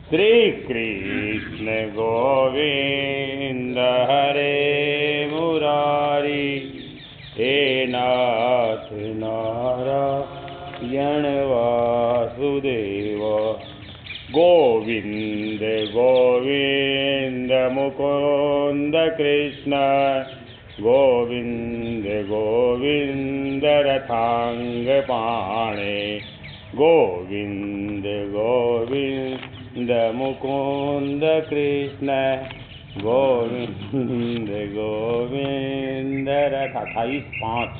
श्री कृष्ण गोविंद हरे मुरारी, हे नाथ नारायण वासुदेव। गोविंद गोविंद मुकुंद कृष्ण, गोविंद गोविंद रथांग पाणे, गोविंद गोविंद मुकुंद कृष्ण, गोविंद गोविंद रथ 28-5।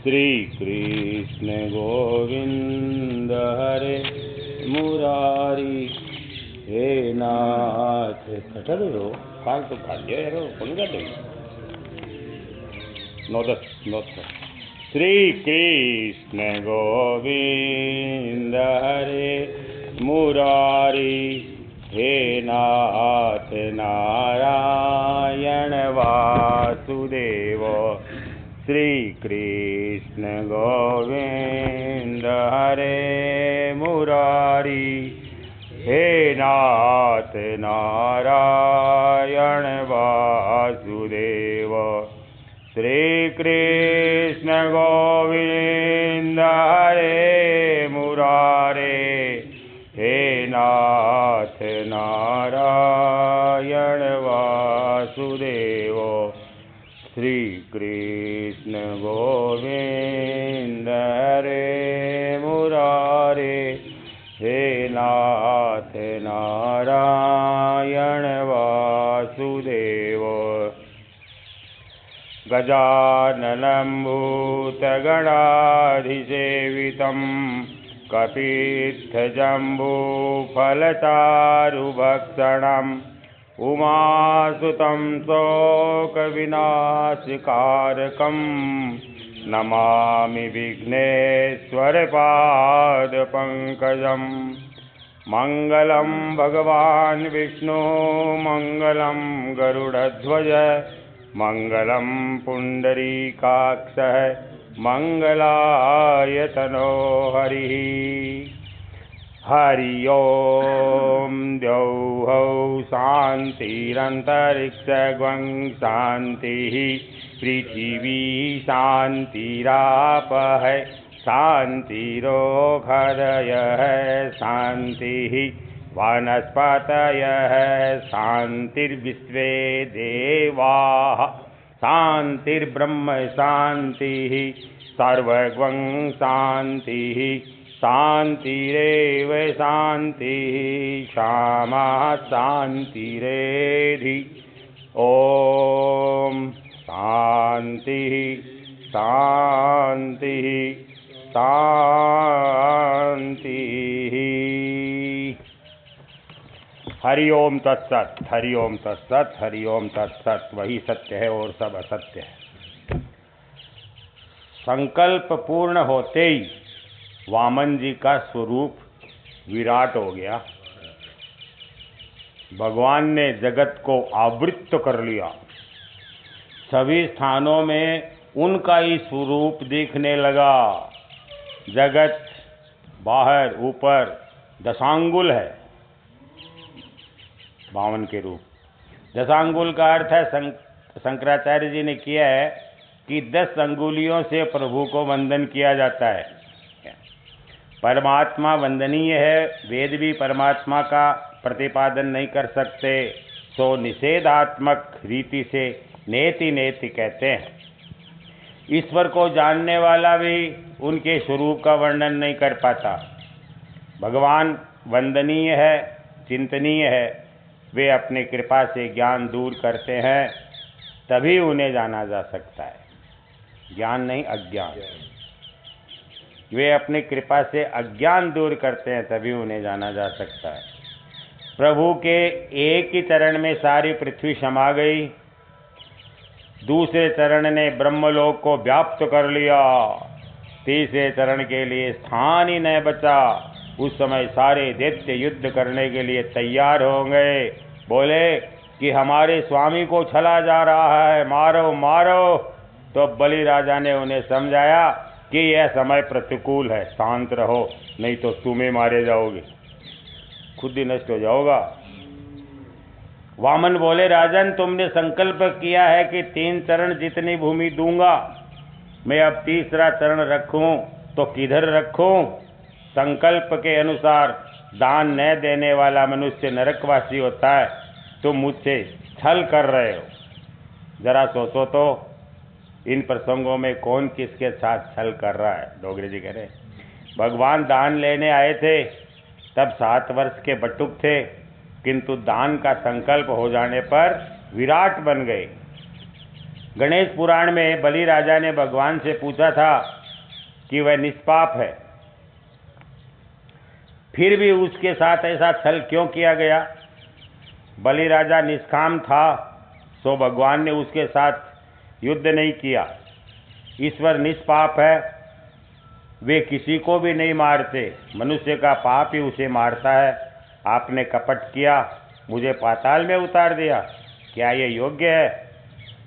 श्री कृष्ण गोविंद हरे मुरारी, हे नाथ कठलो काल तो खाद्य यारो कौन कर दे नोदस श्री कृष्ण गोविंद हरे मुरारी, हे नाथ नारायण वासुदेव। श्री कृष्ण गोविंद हरे मुरारी, हे नाथ नारायण वासुदेव। श्री कृष्ण गोविंद हरे मुरारे, हे नाथ नारायण वासुदेव। श्री कृष्ण गोविंद हरे मुरारे, हे नाथ नारायण वासुदेव। गजाननं भूतगणाधिसेवितं, कपित्थजम्बूफलचारुभक्षणम्, उमासुतं शोकविनाशकारकं, नमामि विघ्नेश्वरपादपङ्कजं। मङ्गलं भगवान् विष्णु, मङ्गलं गरुडध्वज, मङ्गलं पुण्डरीकाक्षः, मङ्गलायतनो हरिः। हरि ओं द्यौः शान्तिरन्तरिक्षगं शान्तिः, पृथिवी शान्तिरापः शान्तिरोषधयः शान्तिः, वनस्पतयः शान्तिर्विश्वे देवाः शान्तिर्ब्रह्म शान्तिः, सर्वगं शान्तिः शान्तिरेव शान्तिः, क्षमा शान्तिरेधि। ॐ शान्तिः शान्तिः शान्तिः। हरि ओम तत्सत, हरि ओम तत्सत, हरि ओम तत्सत। वही सत्य है और सब असत्य है। संकल्प पूर्ण होते ही वामन जी का स्वरूप विराट हो गया। भगवान ने जगत को आवृत कर लिया। सभी स्थानों में उनका ही स्वरूप दिखने लगा। जगत बाहर ऊपर दशांगुल है बावन के रूप। दशांगुल का अर्थ है, शंकराचार्य जी ने किया है कि 10 अंगुलियों से प्रभु को वंदन किया जाता है। परमात्मा वंदनीय है। वेद भी परमात्मा का प्रतिपादन नहीं कर सकते, सो निषेधात्मक रीति से नेति नेति कहते हैं। ईश्वर को जानने वाला भी उनके स्वरूप का वर्णन नहीं कर पाता। भगवान वंदनीय है, चिंतनीय है। वे अपनी कृपा से ज्ञान दूर करते हैं, तभी उन्हें जाना जा सकता है। ज्ञान नहीं, अज्ञान। वे अपनी कृपा से अज्ञान दूर करते हैं, तभी उन्हें जाना जा सकता है। प्रभु के एक ही चरण में सारी पृथ्वी समा गई। दूसरे चरण ने ब्रह्मलोक को व्याप्त कर लिया। तीसरे चरण के लिए स्थान ही न बचा। उस समय सारे दैत्य युद्ध करने के लिए तैयार हो गए। बोले कि हमारे स्वामी को छला जा रहा है, मारो मारो। तो बलि राजा ने उन्हें समझाया कि यह समय प्रतिकूल है, शांत रहो, नहीं तो तुम्हें मारे जाओगे, खुद ही नष्ट हो जाओगा। वामन बोले, राजन तुमने संकल्प किया है कि 3 चरण जितनी भूमि दूंगा, मैं अब तीसरा चरण रखूं तो किधर रखूं? संकल्प के अनुसार दान न देने वाला मनुष्य नरकवासी होता है, तुम मुझसे छल कर रहे हो। जरा सोचो तो इन प्रसंगों में कौन किसके साथ छल कर रहा है। डोगरे जी कह रहे भगवान दान लेने आए थे, तब 7 वर्ष के बटुक थे, किंतु दान का संकल्प हो जाने पर विराट बन गए। गणेश पुराण में बलि राजा ने भगवान से पूछा था कि वह निष्पाप है, फिर भी उसके साथ ऐसा छल क्यों किया गया? बलि राजा निष्काम था, तो भगवान ने उसके साथ युद्ध नहीं किया। ईश्वर निष्पाप है, वे किसी को भी नहीं मारते, मनुष्य का पाप ही उसे मारता है। आपने कपट किया, मुझे पाताल में उतार दिया, क्या ये योग्य है?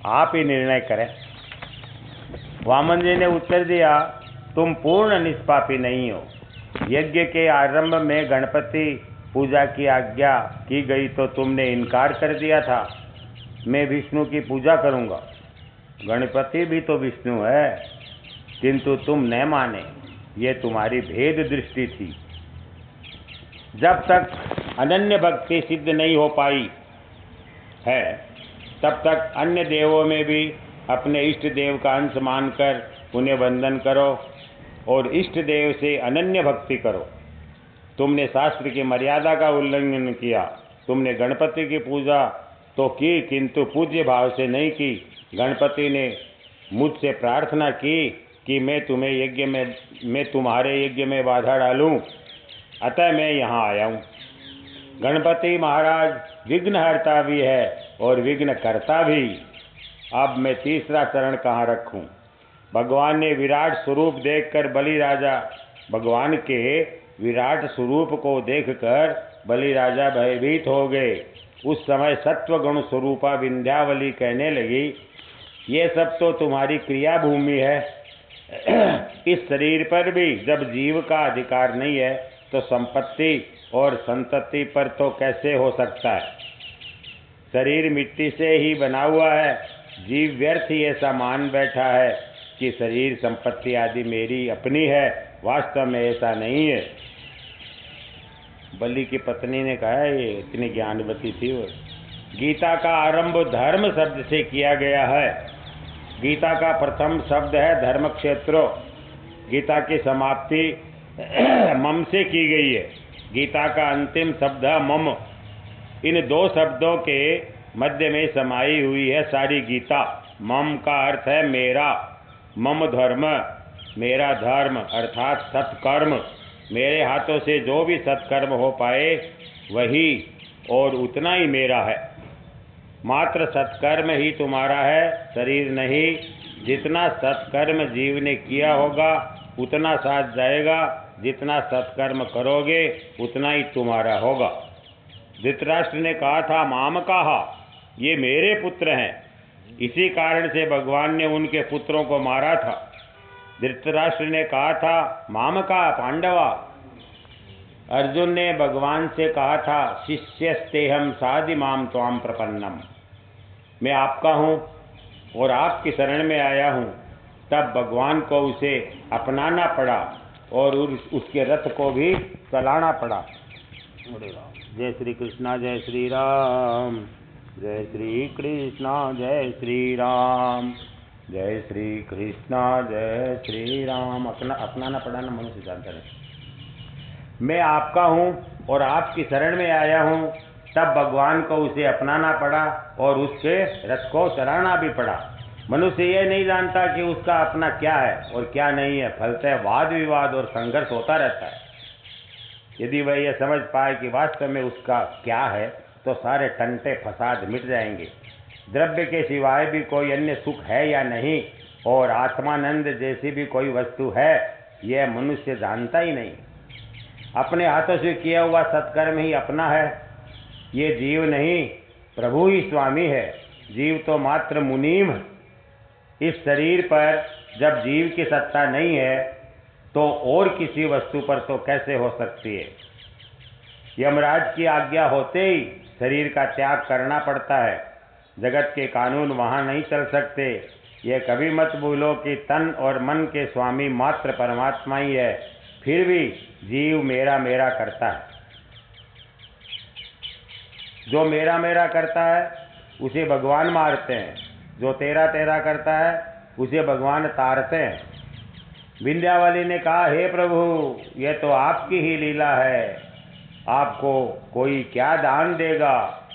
आप ही निर्णय करें। वामन जी ने उत्तर दिया, तुम पूर्ण निष्पापी नहीं हो। यज्ञ के आरंभ में गणपति पूजा की आज्ञा की गई तो तुमने इनकार कर दिया था, मैं विष्णु की पूजा करूंगा। गणपति भी तो विष्णु है, किंतु तुम न माने, ये तुम्हारी भेद दृष्टि थी। जब तक अनन्य भक्ति सिद्ध नहीं हो पाई है, तब तक अन्य देवों में भी अपने इष्ट देव का अंश मानकर उन्हें वंदन करो और इष्ट देव से अनन्य भक्ति करो। तुमने शास्त्र की मर्यादा का उल्लंघन किया। तुमने गणपति की पूजा तो की, किंतु पूज्य भाव से नहीं की। गणपति ने मुझसे प्रार्थना की कि मैं तुम्हारे यज्ञ में बाधा डालूं, अतः मैं यहाँ आया हूँ। गणपति महाराज विघ्नहर्ता भी है और विघ्न करता भी। अब मैं तीसरा चरण कहाँ रखूं? भगवान ने विराट स्वरूप देखकर बलि राजा भगवान के विराट स्वरूप को देखकर बलि राजा भयभीत हो गए। उस समय सत्वगुण स्वरूपा विंध्यावली कहने लगी, ये सब तो तुम्हारी क्रिया भूमि है। इस शरीर पर भी जब जीव का अधिकार नहीं है, तो संपत्ति और संतति पर तो कैसे हो सकता है? शरीर मिट्टी से ही बना हुआ है। जीव व्यर्थ ही ऐसा मान बैठा है कि शरीर संपत्ति आदि मेरी अपनी है। वास्तव में ऐसा नहीं है। बलि की पत्नी ने कहा, ये इतनी ज्ञानवती थी वो। गीता का आरंभ धर्म शब्द से किया गया है। गीता का प्रथम शब्द है धर्म क्षेत्रो। गीता की समाप्ति मम से की गई है। गीता का अंतिम शब्द है मम। इन 2 शब्दों के मध्य में समाई हुई है सारी गीता। मम का अर्थ है मेरा, मम धर्म, मेरा धर्म अर्थात सत्कर्म। मेरे हाथों से जो भी सत्कर्म हो पाए वही और उतना ही मेरा है। मात्र सत्कर्म ही तुम्हारा है, शरीर नहीं। जितना सत्कर्म जीव ने किया होगा उतना साथ जाएगा, जितना सत्कर्म करोगे उतना ही तुम्हारा होगा। धृतराष्ट्र ने कहा था, माम कहा, ये मेरे पुत्र हैं। इसी कारण से भगवान ने उनके पुत्रों को मारा था। धृतराष्ट्र ने कहा था, माम का पांडवा। अर्जुन ने भगवान से कहा था, शिष्यस्तेहम साधि माम त्वाम प्रपन्नम। मैं आपका हूँ और आपकी शरण में आया हूँ। तब भगवान को उसे अपनाना पड़ा और उसके रथ को भी चलाना पड़ा। जय श्री कृष्णा, जय श्री राम, जय श्री कृष्णा, जय श्री राम, जय श्री कृष्णा, जय श्री राम। अपनाना पड़ा ना, मनुष्य जानता नहीं। मैं आपका हूँ और आपकी शरण में आया हूँ। तब भगवान को उसे अपनाना पड़ा और उसके रथ को चलाना भी पड़ा। मनुष्य ये नहीं जानता कि उसका अपना क्या है और क्या नहीं है। फलतः वाद विवाद और संघर्ष होता रहता है। यदि वह यह समझ पाए कि वास्तव में उसका क्या है, तो सारे टंटे फसाद मिट जाएंगे। द्रव्य के सिवाय भी कोई अन्य सुख है या नहीं, और आत्मानंद जैसी भी कोई वस्तु है, यह मनुष्य जानता ही नहीं। अपने हाथों से किया हुआ सत्कर्म ही अपना है। ये जीव नहीं, प्रभु ही स्वामी है। जीव तो मात्र मुनीम इस शरीर पर जब जीव की सत्ता नहीं है तो और किसी वस्तु पर तो कैसे हो सकती है। यमराज की आज्ञा होते ही शरीर का त्याग करना पड़ता है। जगत के कानून वहाँ नहीं चल सकते। यह कभी मत भूलो कि तन और मन के स्वामी मात्र परमात्मा ही है। फिर भी जीव मेरा मेरा करता है। जो मेरा मेरा करता है उसे भगवान मारते हैं, जो तेरा तेरा करता है उसे भगवान तारते हैं। विंध्यावली ने कहा, हे प्रभु, यह तो आपकी ही लीला है, आपको कोई क्या दान देगा।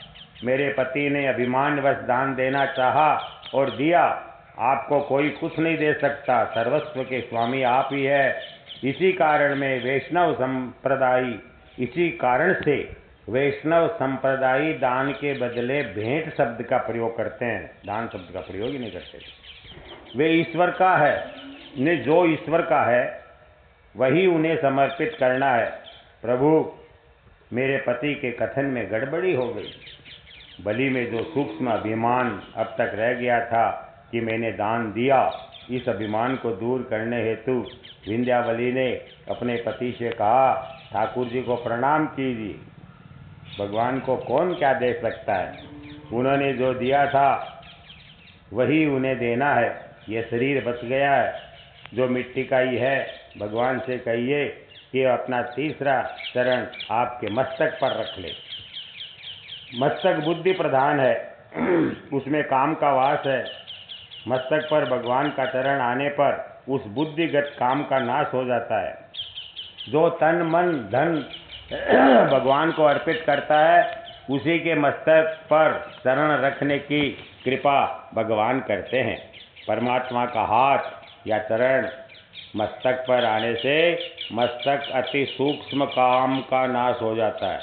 मेरे पति ने अभिमानवश दान देना चाहा और दिया, आपको कोई कुछ नहीं दे सकता। सर्वस्व के स्वामी आप ही है। इसी कारण से वैष्णव संप्रदाय दान के बदले भेंट शब्द का प्रयोग करते हैं, दान शब्द का प्रयोग ही नहीं करते। वे ईश्वर का है, ने जो ईश्वर का है वही उन्हें समर्पित करना है। प्रभु, मेरे पति के कथन में गड़बड़ी हो गई। बलि में जो सूक्ष्म अभिमान अब तक रह गया था कि मैंने दान दिया, इस अभिमान को दूर करने हेतु विंध्यावली ने अपने पति से कहा, ठाकुर जी को प्रणाम कीजिए, भगवान को कौन क्या दे सकता है। उन्होंने जो दिया था वही उन्हें देना है। यह शरीर बच गया है जो मिट्टी का ही है। भगवान से कहिए कि अपना तीसरा चरण आपके मस्तक पर रख ले। मस्तक बुद्धि प्रधान है, उसमें काम का वास है। मस्तक पर भगवान का चरण आने पर उस बुद्धिगत काम का नाश हो जाता है। जो तन मन धन भगवान को अर्पित करता है उसी के मस्तक पर चरण रखने की कृपा भगवान करते हैं। परमात्मा का हाथ या चरण मस्तक पर आने से मस्तक अति सूक्ष्म काम का नाश हो जाता है।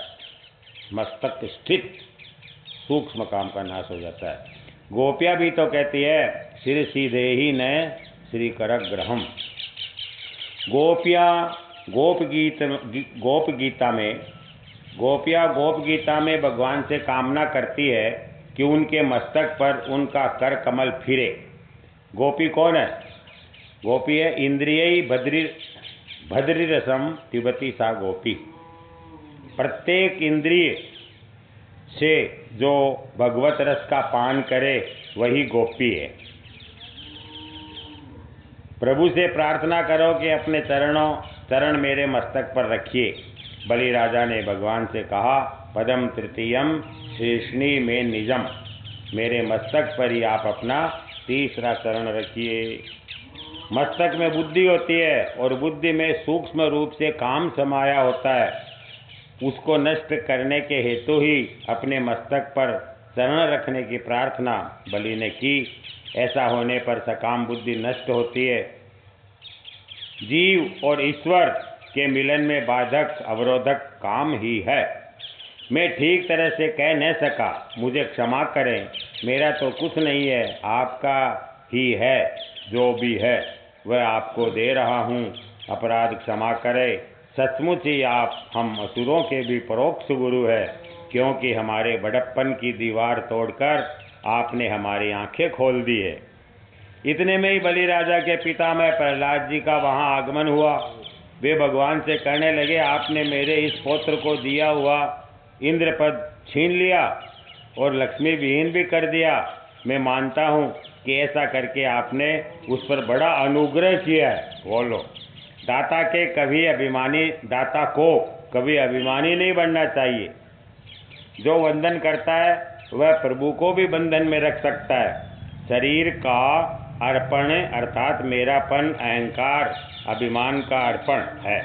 मस्तक स्थित सूक्ष्म काम का नाश हो जाता है। गोपियाँ भी तो कहती है, सिर सीधे ही न श्री कर ग्रहम। गोपियाँ गोप गीता में भगवान से कामना करती है कि उनके मस्तक पर उनका कर कमल फिरे। गोपी कौन है? गोपी है इंद्रिय भद्री रसम तिब्बती सा गोपी। प्रत्येक इंद्रिय से जो भगवत रस का पान करे वही गोपी है। प्रभु से प्रार्थना करो कि अपने चरण मेरे मस्तक पर रखिए। बलि राजा ने भगवान से कहा, पदम तृतीयम श्रीष्णी में निजम, मेरे मस्तक पर ही आप अपना तीसरा चरण रखिए। मस्तक में बुद्धि होती है और बुद्धि में सूक्ष्म रूप से काम समाया होता है। उसको नष्ट करने के हेतु ही अपने मस्तक पर चरण रखने की प्रार्थना बलि ने की। ऐसा होने पर सकाम बुद्धि नष्ट होती है। जीव और ईश्वर के मिलन में बाधक अवरोधक काम ही है। मैं ठीक तरह से कह न सका, मुझे क्षमा करें। मेरा तो कुछ नहीं है, आपका ही है। जो भी है वह आपको दे रहा हूँ, अपराध क्षमा करें। सचमुच ही आप हम असुरों के भी परोक्ष गुरु है, क्योंकि हमारे बड़प्पन की दीवार तोड़कर आपने हमारी आंखें खोल दी है। इतने में ही बलि राजा के पिता में प्रहलाद जी का वहाँ आगमन हुआ। वे भगवान से कहने लगे, आपने मेरे इस पौत्र को दिया हुआ इंद्र पद छीन लिया और लक्ष्मी विहीन भी कर दिया। मैं मानता हूँ कि ऐसा करके आपने उस पर बड़ा अनुग्रह किया है। बोलो, दाता को कभी अभिमानी नहीं बनना चाहिए। जो वंदन करता है वह प्रभु को भी बंधन में रख सकता है। शरीर का अर्पण अर्थात मेरापन, अहंकार, अभिमान का अर्पण है।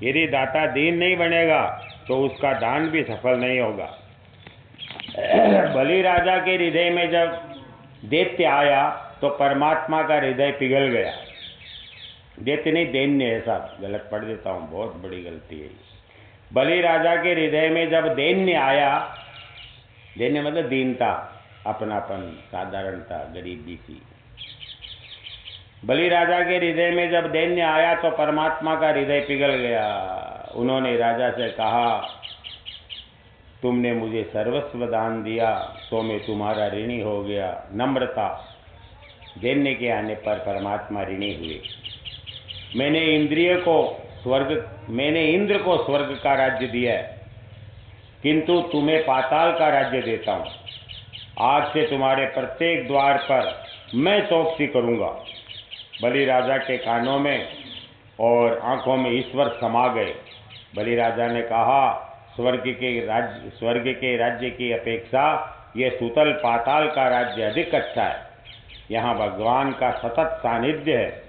यदि दाता दीन नहीं बनेगा तो उसका दान भी सफल नहीं होगा। बलि राजा के हृदय में जब दैत्य आया तो परमात्मा का हृदय पिघल गया। दैत्य नहीं, दैन्य, ऐसा गलत पढ़ देता हूँ, बहुत बड़ी गलती है। बलि राजा के हृदय में जब दैन्य आया, दैन्य मतलब दीनता, अपनापन, साधारणता, गरीबी सी। बलि राजा के हृदय में जब दैन्य आया तो परमात्मा का हृदय पिघल गया। उन्होंने राजा से कहा, तुमने मुझे सर्वस्व दान दिया तो मैं तुम्हारा ऋणी हो गया। नम्रता, देने के आने पर परमात्मा ऋणी हुए। मैंने इंद्र को स्वर्ग का राज्य दिया है, किंतु तुम्हें पाताल का राज्य देता हूँ। आज से तुम्हारे प्रत्येक द्वार पर मैं चौकसी करूँगा। बलि राजा के कानों में और आंखों में ईश्वर समा गए। बलि राजा ने कहा, स्वर्ग के राज्य की अपेक्षा यह सुतल पाताल का राज्य अधिक अच्छा है। यहाँ भगवान का सतत सानिध्य है।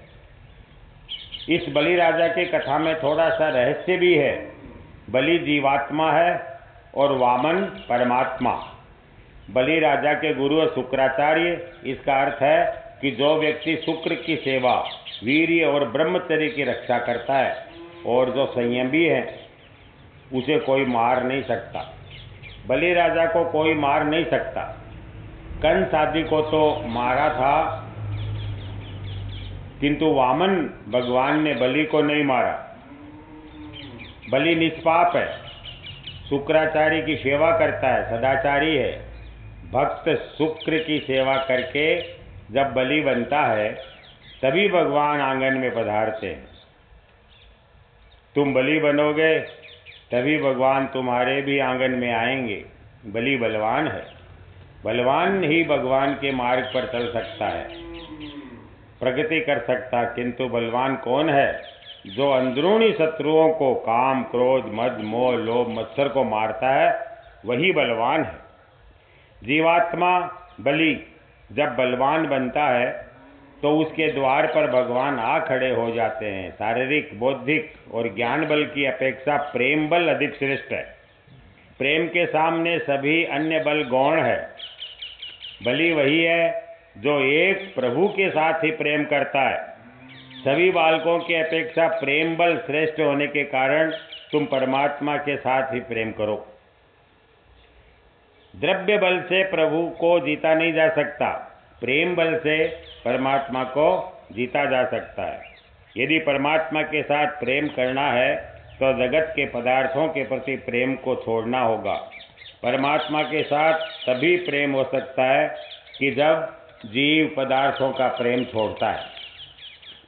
इस बलि राजा की कथा में थोड़ा सा रहस्य भी है। बलि जीवात्मा है और वामन परमात्मा। बलि राजा के गुरु शुक्राचार्य। इसका अर्थ है कि जो व्यक्ति शुक्र की सेवा, वीर्य और ब्रह्मचर्य की रक्षा करता है और जो संयमी है, उसे कोई मार नहीं सकता। बलि राजा को कोई मार नहीं सकता। कंस आदि को तो मारा था, किंतु वामन भगवान ने बलि को नहीं मारा। बलि निष्पाप है, शुक्राचार्य की सेवा करता है, सदाचारी है। भक्त शुक्र की सेवा करके जब बलि बनता है तभी भगवान आंगन में पधारते हैं। तुम बलि बनोगे तभी भगवान तुम्हारे भी आंगन में आएंगे। बलि बलवान है, बलवान ही भगवान के मार्ग पर चल सकता है, प्रगति कर सकता। किंतु बलवान कौन है? जो अंदरूनी शत्रुओं को, काम, क्रोध, मद, मोह, लोभ, मत्सर को मारता है, वही बलवान है। जीवात्मा बलि जब बलवान बनता है तो उसके द्वार पर भगवान आ खड़े हो जाते हैं। शारीरिक, बौद्धिक और ज्ञान बल की अपेक्षा प्रेम बल अधिक श्रेष्ठ है। प्रेम के सामने सभी अन्य बल गौण है। बलि वही है जो एक प्रभु के साथ ही प्रेम करता है। सभी बालकों की अपेक्षा प्रेम बल श्रेष्ठ होने के कारण तुम परमात्मा के साथ ही प्रेम करो। द्रव्य बल से प्रभु को जीता नहीं जा सकता, प्रेम बल से परमात्मा को जीता जा सकता है। यदि परमात्मा के साथ प्रेम करना है तो जगत के पदार्थों के प्रति प्रेम को छोड़ना होगा। परमात्मा के साथ तभी प्रेम हो सकता है कि जब जीव पदार्थों का प्रेम छोड़ता है।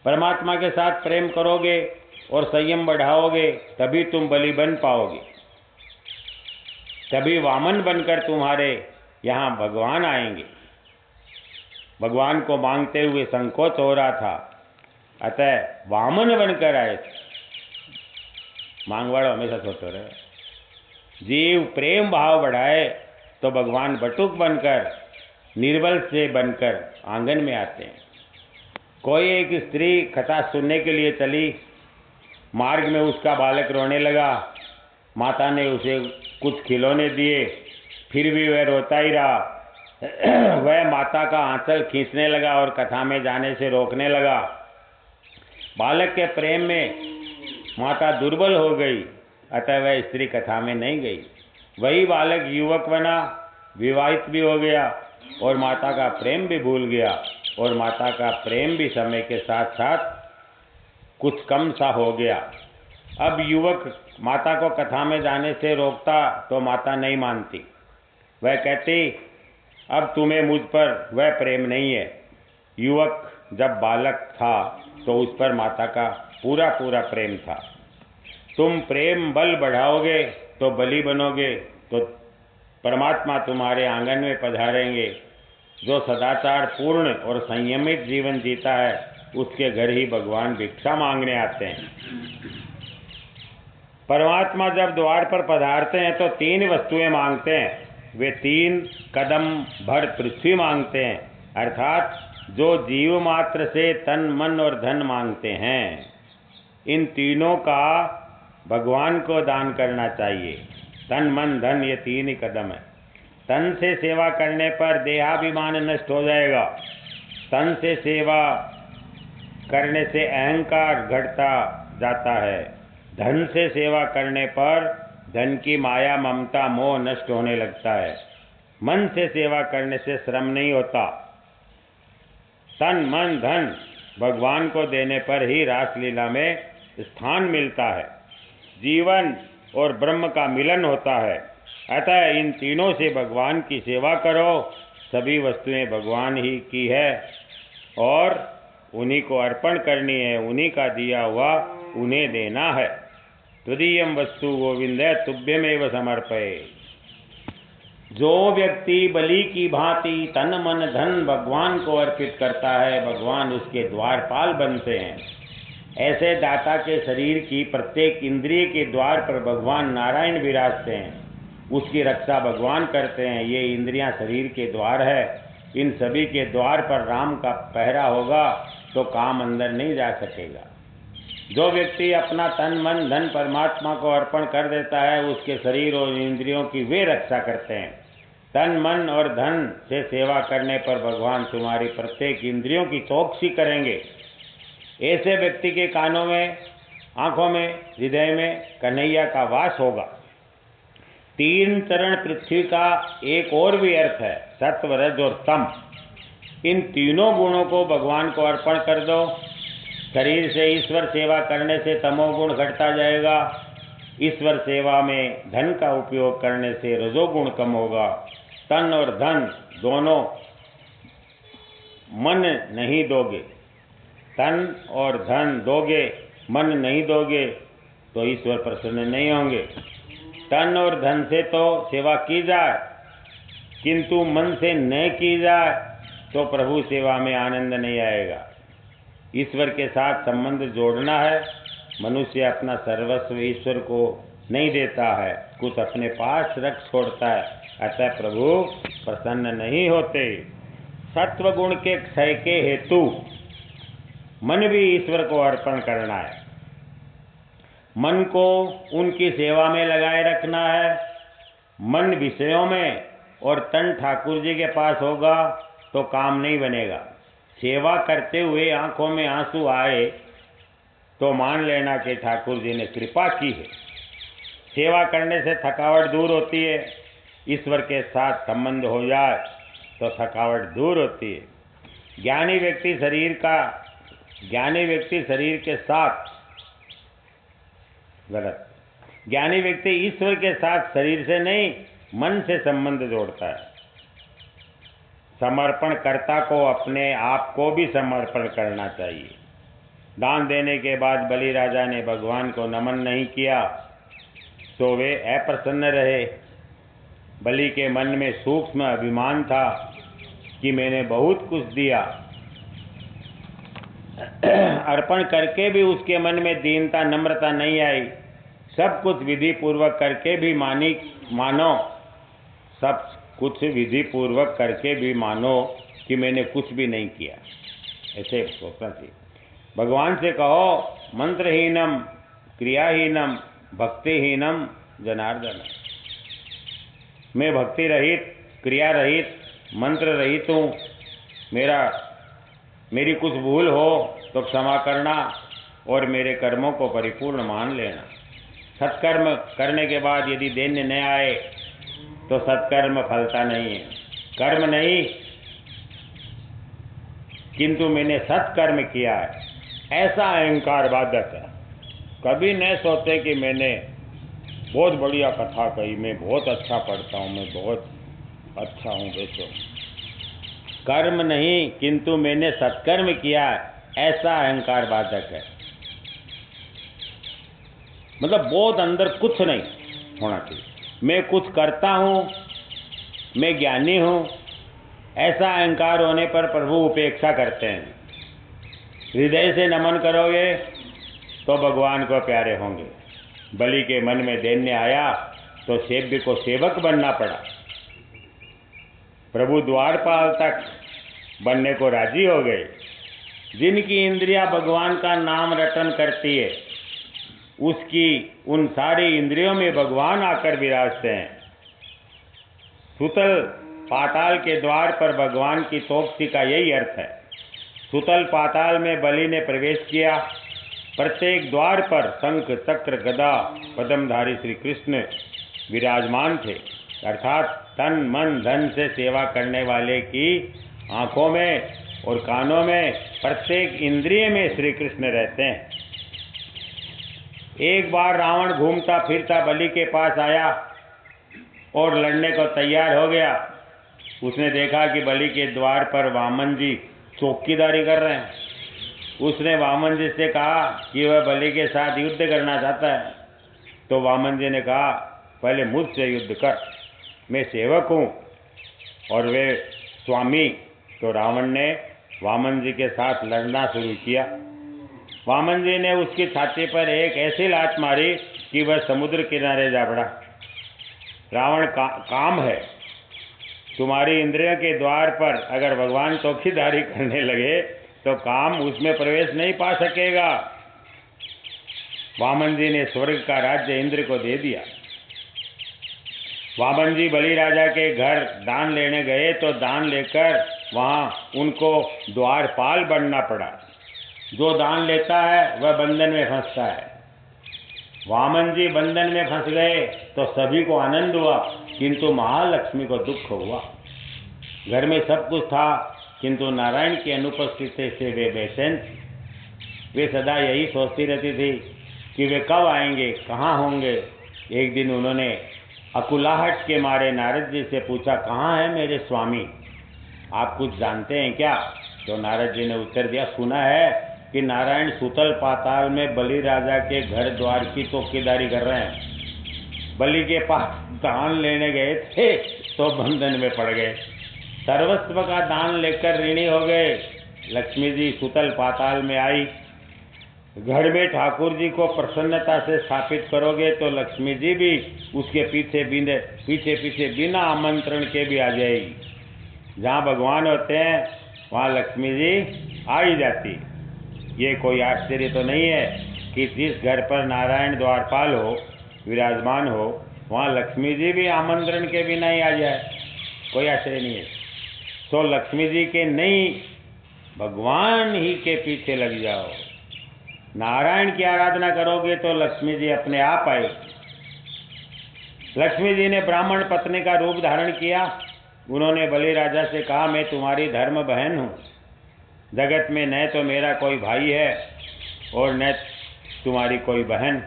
परमात्मा के साथ प्रेम करोगे और संयम बढ़ाओगे तभी तुम बलि बन पाओगे। तभी वामन बनकर तुम्हारे यहाँ भगवान आएंगे। भगवान को मांगते हुए संकोच हो रहा था, अतः वामन बनकर आए थे। मांगवाड़ो हमेशा सोचो रहे। जीव प्रेम भाव बढ़ाए तो भगवान बटुक बनकर, निर्बल से बनकर आंगन में आते हैं। कोई एक स्त्री कथा सुनने के लिए चली, मार्ग में उसका बालक रोने लगा। माता ने उसे कुछ खिलौने दिए, फिर भी वह रोता ही रहा। वह माता का आंचल खींचने लगा और कथा में जाने से रोकने लगा। बालक के प्रेम में माता दुर्बल हो गई, अतः वह स्त्री कथा में नहीं गई। वही बालक युवक बना, विवाहित भी हो गया और माता का प्रेम भी भूल गया। और माता का प्रेम भी समय के साथ साथ कुछ कम सा हो गया। अब युवक माता को कथा में जाने से रोकता तो माता नहीं मानती। वह कहती, अब तुम्हें मुझ पर वह प्रेम नहीं है। युवक जब बालक था तो उस पर माता का पूरा पूरा प्रेम था। तुम प्रेम बल बढ़ाओगे तो बलि बनोगे तो परमात्मा तुम्हारे आंगन में पधारेंगे। जो सदाचार पूर्ण और संयमित जीवन जीता है उसके घर ही भगवान भिक्षा मांगने आते हैं। परमात्मा जब द्वार पर पधारते हैं तो 3 वस्तुएं मांगते हैं। वे 3 कदम भर पृथ्वी मांगते हैं, अर्थात जो जीव मात्र से तन, मन और धन मांगते हैं। इन तीनों का भगवान को दान करना चाहिए। तन, मन, धन, ये 3 ही कदम है। तन से सेवा करने पर देहाभिमान नष्ट हो जाएगा। तन से सेवा करने से अहंकार घटता जाता है। धन से सेवा करने पर धन की माया, ममता, मोह नष्ट होने लगता है। मन से सेवा करने से श्रम नहीं होता। तन, मन, धन भगवान को देने पर ही रासलीला में स्थान मिलता है, जीवन और ब्रह्म का मिलन होता है। अतः इन तीनों से भगवान की सेवा करो। सभी वस्तुएं भगवान ही की है और उन्हीं को अर्पण करनी है, उन्हीं का दिया हुआ उन्हें देना है। तुदीयम वस्तु गोविंद तुभ्यमेव समर्पये। जो व्यक्ति बलि की भांति तन मन धन भगवान को अर्पित करता है, भगवान उसके द्वारपाल बनते हैं। ऐसे दाता के शरीर की प्रत्येक इंद्रिय के द्वार पर भगवान नारायण विराजते हैं, उसकी रक्षा भगवान करते हैं। ये इंद्रियां शरीर के द्वार है, इन सभी के द्वार पर राम का पहरा होगा तो काम अंदर नहीं जा सकेगा। जो व्यक्ति अपना तन मन धन परमात्मा को अर्पण कर देता है, उसके शरीर और इंद्रियों की वे रक्षा करते हैं। तन मन और धन से सेवा करने पर भगवान तुम्हारी प्रत्येक इंद्रियों की चौकसी करेंगे। ऐसे व्यक्ति के कानों में, आंखों में, हृदय में कन्हैया का वास होगा। तीन चरण पृथ्वी का एक और भी अर्थ है, सत्व रज और तम। इन तीनों गुणों को भगवान को अर्पण कर दो। शरीर से ईश्वर सेवा करने से तमोगुण घटता जाएगा। ईश्वर सेवा में धन का उपयोग करने से रजोगुण कम होगा। तन और धन दोनों मन नहीं दोगे, तन और धन दोगे, मन नहीं दोगे तो ईश्वर प्रसन्न नहीं होंगे। तन और धन से तो सेवा की जाए, किंतु मन से न की जाए तो प्रभु सेवा में आनंद नहीं आएगा। ईश्वर के साथ संबंध जोड़ना है। मनुष्य अपना सर्वस्व ईश्वर को नहीं देता है, कुछ अपने पास रख छोड़ता है, अतः प्रभु प्रसन्न नहीं होते। सत्व गुण के क्षय के हेतु मन भी ईश्वर को अर्पण करना है। मन को उनकी सेवा में लगाए रखना है। मन विषयों में और तन ठाकुर जी के पास होगा तो काम नहीं बनेगा। सेवा करते हुए आंखों में आंसू आए तो मान लेना कि ठाकुर जी ने कृपा की है। सेवा करने से थकावट दूर होती है। ईश्वर के साथ संबंध हो जाए तो थकावट दूर होती है। ज्ञानी व्यक्ति शरीर के साथ गलत, ज्ञानी व्यक्ति ईश्वर के साथ शरीर से नहीं मन से संबंध जोड़ता है। समर्पण कर्ता को अपने आप को भी समर्पण करना चाहिए। दान देने के बाद बलि राजा ने भगवान को नमन नहीं किया तो वे अप्रसन्न रहे। बलि के मन में सूक्ष्म अभिमान था कि मैंने बहुत कुछ दिया। अर्पण करके भी उसके मन में दीनता नम्रता नहीं आई। सब कुछ विधि पूर्वक करके भी सब कुछ विधि पूर्वक करके भी मानो कि मैंने कुछ भी नहीं किया, ऐसे सोचना चाहिए। भगवान से कहो मंत्रहीनम क्रियाहीनम भक्तिहीनम जनार्दन। मैं भक्ति रहित, क्रिया रहित, मंत्र रहित हूँ। मेरी कुछ भूल हो तो क्षमा करना और मेरे कर्मों को परिपूर्ण मान लेना। सत्कर्म करने के बाद यदि दैन्य न आए तो सत्कर्म फलता नहीं है। कर्म नहीं किंतु मैंने सत्कर्म किया है, ऐसा अहंकार बाधक है। कभी न सोचे कि मैंने बहुत बढ़िया कथा कही, मैं बहुत अच्छा पढ़ता हूँ, मैं बहुत अच्छा हूँ। देखो, कर्म नहीं किंतु मैंने सत्कर्म किया है, ऐसा अहंकार बाधक है। मतलब बहुत अंदर कुछ नहीं होना चाहिए। मैं कुछ करता हूँ, मैं ज्ञानी हूँ, ऐसा अहंकार होने पर प्रभु उपेक्षा करते हैं। हृदय से नमन करोगे तो भगवान को प्यारे होंगे। बलि के मन में दैन्य आया तो सेव्य को सेवक बनना पड़ा। प्रभु द्वारपाल तक बनने को राजी हो गए। जिनकी इंद्रियां भगवान का नाम रटन करती है, उसकी उन सारी इंद्रियों में भगवान आकर विराजते हैं। सुतल पाताल के द्वार पर भगवान की चौकसी का यही अर्थ है। सुतल पाताल में बलि ने प्रवेश किया। प्रत्येक द्वार पर शंख चक्र गदा पद्मधारी श्री कृष्ण विराजमान थे। अर्थात तन मन धन से सेवा करने वाले की आँखों में और कानों में, प्रत्येक इंद्रिय में श्री कृष्ण रहते हैं। एक बार रावण घूमता फिरता बलि के पास आया और लड़ने को तैयार हो गया। उसने देखा कि बलि के द्वार पर वामन जी चौकीदारी कर रहे हैं। उसने वामन जी से कहा कि वह बलि के साथ युद्ध करना चाहता है। तो वामन जी ने कहा, पहले मुझसे युद्ध कर, मैं सेवक हूँ और वे स्वामी। तो रावण ने वामन जी के साथ लड़ना शुरू किया। वामन जी ने उसकी छाती पर एक ऐसी लात मारी कि वह समुद्र किनारे जा पड़ा। रावण काम है, तुम्हारी इंद्रियों के द्वार पर अगर भगवान चौकीदारी करने लगे तो काम उसमें प्रवेश नहीं पा सकेगा। वामन जी ने स्वर्ग का राज्य इंद्र को दे दिया। वामन जी बलि राजा के घर दान लेने गए तो दान लेकर वहाँ उनको द्वारपाल बनना पड़ा। जो दान लेता है वह बंधन में फंसता है। वामन जी बंधन में फंस गए तो सभी को आनंद हुआ, किंतु महालक्ष्मी को दुख हुआ। घर में सब कुछ था, किंतु नारायण की अनुपस्थिति से वे बेचैन थी। वे सदा यही सोचती रहती थी कि वे कब आएंगे, कहाँ होंगे। एक दिन उन्होंने अकुलाहट के मारे नारद जी से पूछा, कहाँ है मेरे स्वामी, आप कुछ जानते हैं क्या? तो नारद जी ने उत्तर दिया, सुना है कि नारायण सुतल पाताल में बलि राजा के घर द्वार की चौकीदारी कर रहे हैं। बलि के पास दान लेने गए थे तो बंधन में पड़ गए, सर्वस्व का दान लेकर ऋणी हो गए। लक्ष्मी जी सुतल पाताल में आई। घर में ठाकुर जी को प्रसन्नता से स्थापित करोगे तो लक्ष्मी जी भी उसके पीछे पीछे बिना आमंत्रण के भी आ जाएगी। जहाँ भगवान होते हैं वहाँ लक्ष्मी जी आ ही जाती। ये कोई आश्चर्य तो नहीं है कि जिस घर पर नारायण द्वारपाल हो, विराजमान हो, वहाँ लक्ष्मी जी भी आमंत्रण के बिना ही आ जाए, कोई आश्चर्य नहीं है। तो लक्ष्मी जी के नहीं, भगवान ही के पीछे लग जाओ। नारायण की आराधना करोगे तो लक्ष्मी जी अपने आप आए। लक्ष्मी जी ने ब्राह्मण पत्नी का रूप धारण किया। उन्होंने बलि राजा से कहा, मैं तुम्हारी धर्म बहन हूँ। जगत में न तो मेरा कोई भाई है और न तुम्हारी कोई बहन।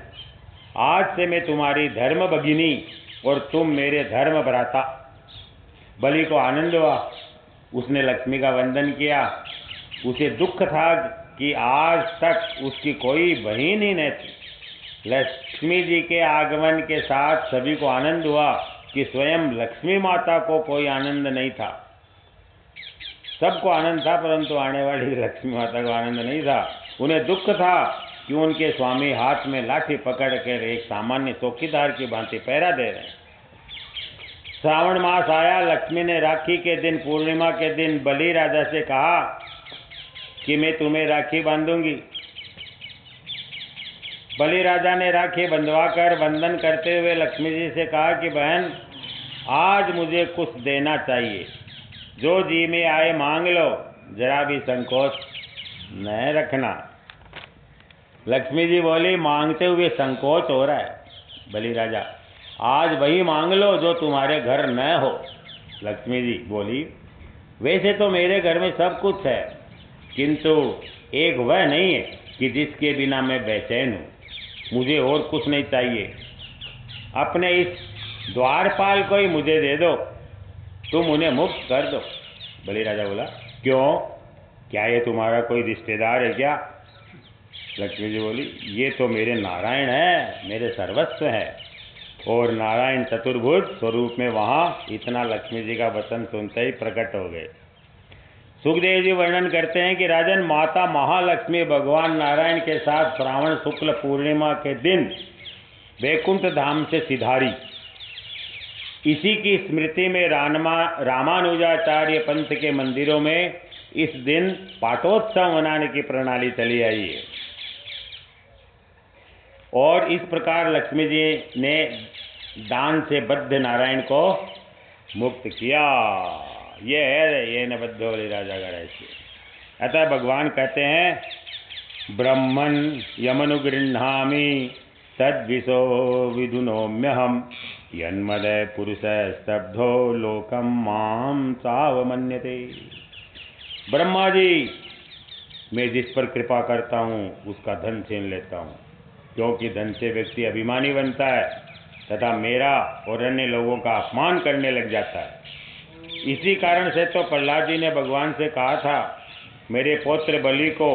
आज से मैं तुम्हारी धर्म भगिनी और तुम मेरे धर्म भ्राता। बलि को आनंद हुआ, उसने लक्ष्मी का वंदन किया। उसे दुख था कि आज तक उसकी कोई बहन ही न थी। लक्ष्मी जी के आगमन के साथ सभी को आनंद हुआ कि स्वयं लक्ष्मी माता को कोई आनंद नहीं था। सबको आनंद था, परंतु आने वाली लक्ष्मी माता को आनंद नहीं था। उन्हें दुख था कि उनके स्वामी हाथ में लाठी पकड़ कर एक सामान्य चौकीदार की भांति पहरा दे रहे हैं। श्रावण मास आया। लक्ष्मी ने राखी के दिन, पूर्णिमा के दिन बलि राजा से कहा कि मैं तुम्हें राखी बांधूंगी। बलि राजा ने राखी बंधवाकर वंदन करते हुए लक्ष्मी जी से कहा कि बहन, आज मुझे कुछ देना चाहिए, जो जी में आए मांग लो, जरा भी संकोच न रखना। लक्ष्मी जी बोली, मांगते हुए संकोच हो रहा है बलि राजा, आज वही मांग लो जो तुम्हारे घर न हो। लक्ष्मी जी बोली, वैसे तो मेरे घर में सब कुछ है, किंतु एक वह नहीं है कि जिसके बिना मैं बेचैन हूँ। मुझे और कुछ नहीं चाहिए, अपने इस द्वारपाल को ही मुझे दे दो, तुम उन्हें मुक्त कर दो। बलि राजा बोला, क्यों, क्या ये तुम्हारा कोई रिश्तेदार है क्या? लक्ष्मी जी बोली, ये तो मेरे नारायण है, मेरे सर्वस्व है। और नारायण चतुर्भुज स्वरूप में वहाँ इतना लक्ष्मी जी का वचन सुनते ही प्रकट हो गए। सुखदेव जी वर्णन करते हैं कि राजन, माता महालक्ष्मी भगवान नारायण के साथ श्रावण शुक्ल पूर्णिमा के दिन वैकुंठ धाम से सिधारी। इसी की स्मृति में रामानुजाचार्य पंथ के मंदिरों में इस दिन पाठोत्सव मनाने की प्रणाली चली आई है। और इस प्रकार लक्ष्मी जी ने दान से बद्ध नारायण को मुक्त किया। ये न बद्धो बलि राजा का रहस्य। अतः भगवान कहते हैं, ब्रह्मन् यमनुगृह्णामि तद्विशो विदुनोम्यहम् यन्मद पुरुष स्तब्धो लोकम माम चावमन्यते। ब्रह्मा जी, मैं जिस पर कृपा करता हूँ उसका धन छीन लेता हूँ, क्योंकि धन से व्यक्ति अभिमानी बनता है तथा मेरा और अन्य लोगों का अपमान करने लग जाता है। इसी कारण से तो प्रहलाद जी ने भगवान से कहा था, मेरे पौत्र बलि को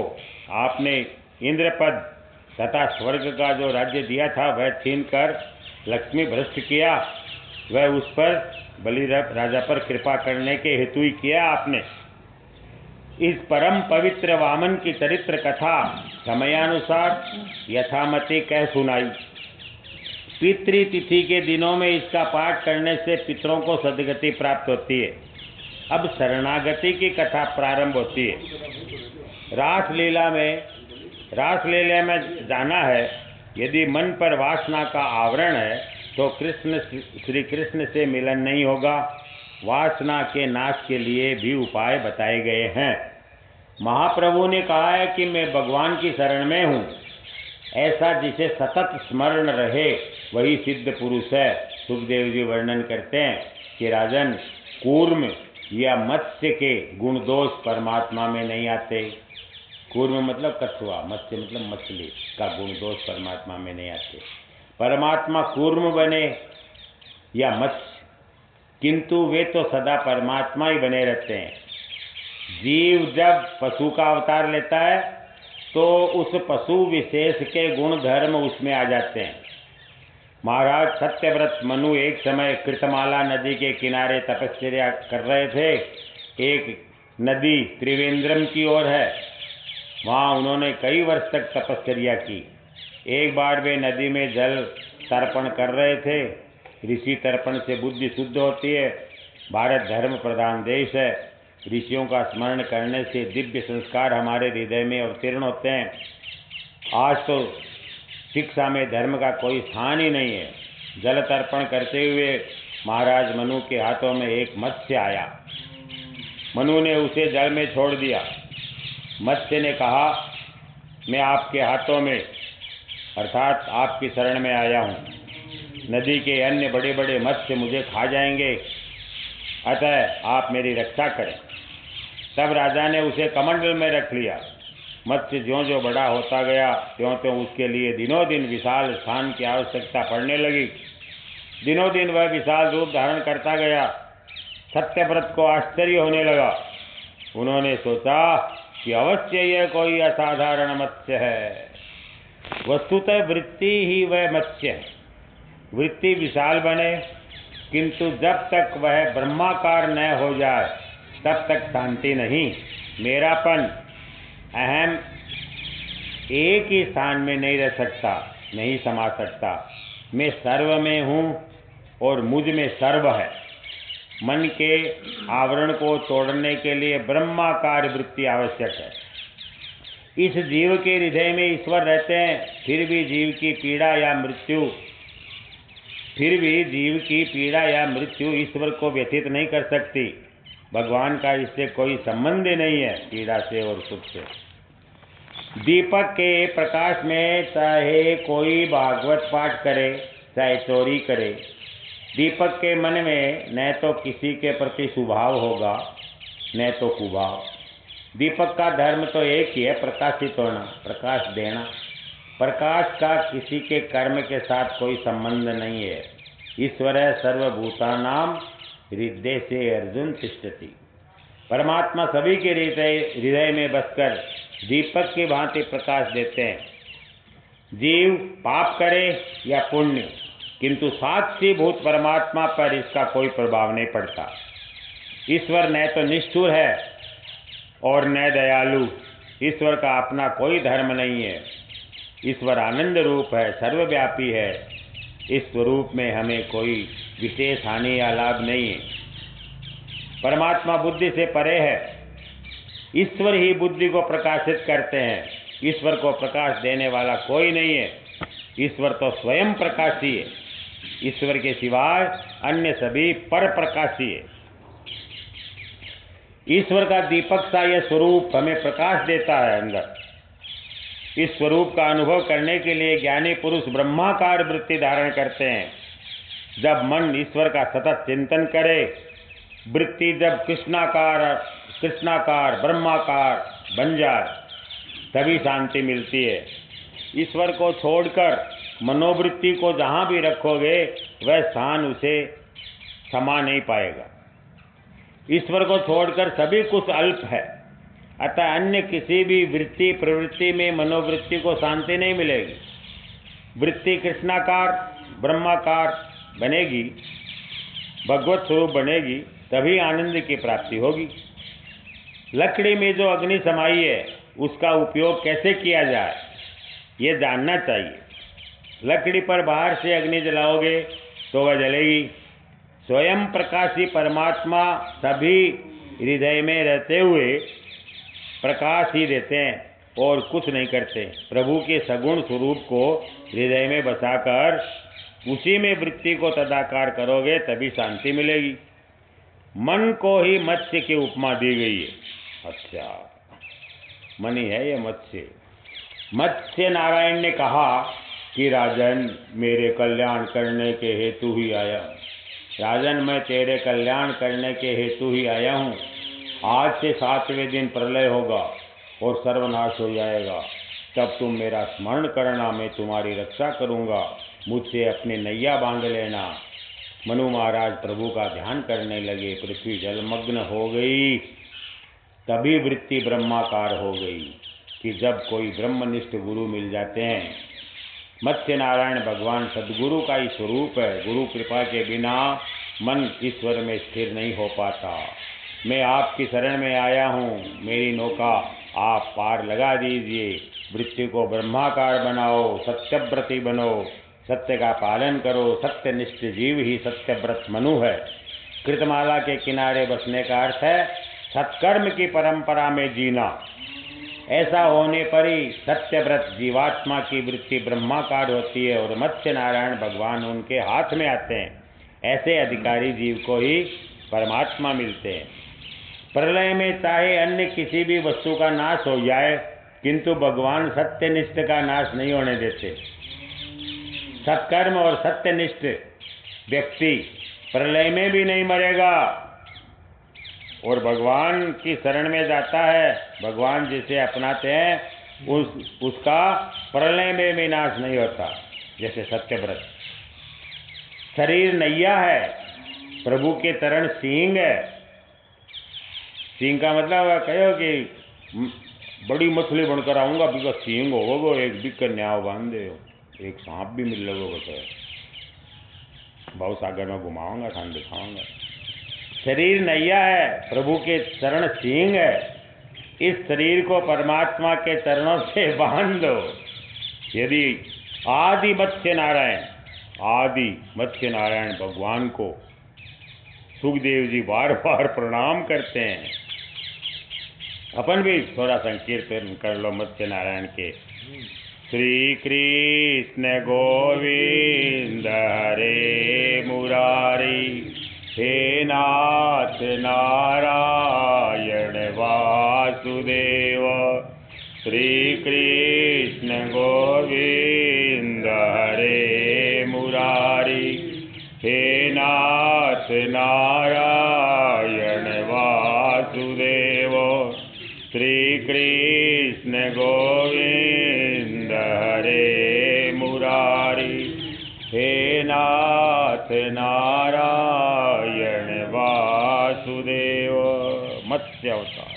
आपने इंद्रपद तथा स्वर्ग का जो राज्य दिया था वह छीनकर लक्ष्मी भ्रष्ट किया, वह उस पर बलि राजा पर कृपा करने के हेतु ही किया आपने। इस परम पवित्र वामन की चरित्र कथा समयानुसार यथामति कह सुनाई। पितृतिथि के दिनों में इसका पाठ करने से पितरों को सद्गति प्राप्त होती है। अब शरणागति की कथा प्रारंभ होती है। रासलीला में जाना है। यदि मन पर वासना का आवरण है तो श्री कृष्ण से मिलन नहीं होगा। वासना के नाश के लिए भी उपाय बताए गए हैं। महाप्रभु ने कहा है कि मैं भगवान की शरण में हूँ। ऐसा जिसे सतत स्मरण रहे वही सिद्ध पुरुष है। सुखदेव जी वर्णन करते हैं कि राजन, कूर्म या मत्स्य के गुण दोष परमात्मा में नहीं आते। कूर्म मतलब कछुआ, मत्स्य मतलब मछली का गुण दोष परमात्मा में नहीं आते। परमात्मा कूर्म बने या मत्स्य, किंतु वे तो सदा परमात्मा ही बने रहते हैं। जीव जब पशु का अवतार लेता है तो उस पशु विशेष के गुण धर्म उसमें आ जाते हैं। महाराज सत्यव्रत मनु एक समय कृतमाला नदी के किनारे तपस्या कर रहे थे। एक नदी त्रिवेंद्रम की ओर है, वहाँ उन्होंने कई वर्ष तक तपस्या की। एक बार वे नदी में जल तर्पण कर रहे थे। ऋषि तर्पण से बुद्धि शुद्ध होती है। भारत धर्म प्रधान देश है। ऋषियों का स्मरण करने से दिव्य संस्कार हमारे हृदय में अवतीर्ण होते हैं। आज तो शिक्षा में धर्म का कोई स्थान ही नहीं है। जल तर्पण करते हुए महाराज मनु के हाथों में एक मत्स्य आया। मनु ने उसे जल में छोड़ दिया। मत्स्य ने कहा, मैं आपके हाथों में अर्थात आपकी शरण में आया हूँ। नदी के अन्य बड़े बड़े मत्स्य मुझे खा जाएंगे, अतः आप मेरी रक्षा करें। तब राजा ने उसे कमंडल में रख लिया। मत्स्य ज्यों ज्यों बड़ा होता गया त्यों त्यों उसके लिए दिनों दिन विशाल स्थान की आवश्यकता पड़ने लगी। दिनों दिन वह विशाल रूप धारण करता गया। सत्यव्रत को आश्चर्य होने लगा। उन्होंने सोचा कि अवश्य यह कोई असाधारण मत्स्य है। वस्तुतः वृत्ति ही वह मत्स्य है। वृत्ति विशाल बने, किंतु जब तक वह ब्रह्माकार न हो जाए तब तक शांति नहीं। मेरापन, अहम एक ही स्थान में नहीं रह सकता, नहीं समा सकता। मैं सर्व में हूँ और मुझ में सर्व है। मन के आवरण को तोड़ने के लिए ब्रह्माकार वृत्ति आवश्यक है। इस जीव के हृदय में ईश्वर रहते हैं, फिर भी जीव की पीड़ा या मृत्यु ईश्वर को व्यथित नहीं कर सकती। भगवान का इससे कोई संबंध नहीं है, पीड़ा से और सुख से। दीपक के प्रकाश में चाहे कोई भागवत पाठ करे चाहे चोरी करे, दीपक के मन में न तो किसी के प्रति सुभाव होगा न तो कुभाव। दीपक का धर्म तो एक ही है, प्रकाशित होना, प्रकाश देना। प्रकाश का किसी के कर्म के साथ कोई संबंध नहीं है। ईश्वर सर्वभूतानां हृदय से अर्जुन तिष्ठति। परमात्मा सभी के हृदय में बसकर दीपक की भांति प्रकाश देते हैं। जीव पाप करे या पुण्य, किंतु साक्षीभूत परमात्मा पर इसका कोई प्रभाव नहीं पड़ता। ईश्वर न तो निष्ठुर है और न दयालु। ईश्वर का अपना कोई धर्म नहीं है। ईश्वर आनंद रूप है, सर्वव्यापी है। इस स्वरूप में हमें कोई विशेष हानि या लाभ नहीं है। परमात्मा बुद्धि से परे है। ईश्वर ही बुद्धि को प्रकाशित करते हैं। ईश्वर को प्रकाश देने वाला कोई नहीं है। ईश्वर तो स्वयं प्रकाशी है। ईश्वर के सिवाय अन्य सभी पर प्रकाशी है। ईश्वर का दीपक सा यह स्वरूप हमें प्रकाश देता है अंदर। इस स्वरूप का अनुभव करने के लिए ज्ञानी पुरुष ब्रह्माकार वृत्ति धारण करते हैं। जब मन ईश्वर का सतत चिंतन करे, वृत्ति जब कृष्णाकार ब्रह्माकार बन जाए, तभी शांति मिलती है। ईश्वर को छोड़कर मनोवृत्ति को जहाँ भी रखोगे वह स्थान उसे समा नहीं पाएगा। ईश्वर को छोड़कर सभी कुछ अल्प है। अतः अन्य किसी भी वृत्ति प्रवृत्ति में मनोवृत्ति को शांति नहीं मिलेगी। वृत्ति कृष्णाकार ब्रह्माकार बनेगी, भगवत स्वरूप बनेगी, तभी आनंद की प्राप्ति होगी। लकड़ी में जो अग्नि समाई है उसका उपयोग कैसे किया जाए ये जानना चाहिए। लकड़ी पर बाहर से अग्नि जलाओगे तो वह जलेगी। स्वयं प्रकाशी परमात्मा सभी हृदय में रहते हुए प्रकाश ही देते हैं और कुछ नहीं करते। प्रभु के सगुण स्वरूप को हृदय में बसाकर उसी में वृत्ति को तदाकार करोगे तभी शांति मिलेगी। मन को ही मत्स्य की उपमा दी गई है। अच्छा, मन ही है ये मत्स्य। मत्स्य नारायण ने कहा कि राजन मेरे कल्याण करने के हेतु ही आया हूँ। राजन मैं तेरे कल्याण करने के हेतु ही आया हूँ। आज से 7वें दिन प्रलय होगा और सर्वनाश हो जाएगा। तब तुम मेरा स्मरण करना, मैं तुम्हारी रक्षा करूँगा। मुझसे अपनी नैया बांध लेना। मनु महाराज प्रभु का ध्यान करने लगे। पृथ्वी जलमग्न हो गई। तभी वृत्ति ब्रह्माकार हो गई कि जब कोई ब्रह्मनिष्ठ गुरु मिल जाते हैं। मत्स्य नारायण भगवान सद्गुरु का ही स्वरूप है। गुरु कृपा के बिना मन ईश्वर में स्थिर नहीं हो पाता। मैं आपकी शरण में आया हूँ, मेरी नौका आप पार लगा दीजिए। वृत्ति को ब्रह्माकार बनाओ, सत्यव्रती बनो, सत्य का पालन करो। सत्यनिष्ठ जीव ही सत्यव्रत मनु है। कृतमाला के किनारे बसने का अर्थ है सत्कर्म की परंपरा में जीना। ऐसा होने पर ही सत्यव्रत जीवात्मा की वृत्ति ब्रह्माकार होती है और मत्स्य नारायण भगवान उनके हाथ में आते हैं। ऐसे अधिकारी जीव को ही परमात्मा मिलते हैं। प्रलय में चाहे अन्य किसी भी वस्तु का नाश हो जाए, किंतु भगवान सत्यनिष्ठ का नाश नहीं होने देते। सत्कर्म और सत्यनिष्ठ व्यक्ति प्रलय में भी नहीं मरेगा और भगवान की शरण में जाता है। भगवान जिसे अपनाते हैं उसका प्रलय में भी नाश नहीं होता। जैसे सत्यव्रत। शरीर नैया है, प्रभु के चरण सींग है। सींग का मतलब कहो कि बड़ी मछली बनकर आऊँगा, बिका सींग होगो, एक बिक कर न्याव बांध दे, एक सांप भी मिल लगोगे तो भाव सागर में घुमाऊंगा, खान दिखाऊंगा। शरीर नैया है, प्रभु के चरण सींग है। इस शरीर को परमात्मा के चरणों से बांध दो। यदि आदि मत्स्य नारायण भगवान को सुखदेव जी बार बार प्रणाम करते हैं। अपन भी थोड़ा संकीर्तन कर लो मत्स्य नारायण के। श्री कृष्ण गोविंद हरे मुरारी, हे नाथ नारायण वासुदेव। श्री कृष्ण गोविंद हरे मुरारी, हे नाथ नारायण वासुदेव। श्री कृष्ण गोविंद हरे मुरारी, हे नाथ नारायण वासुदेव। मत्स्य अवतार।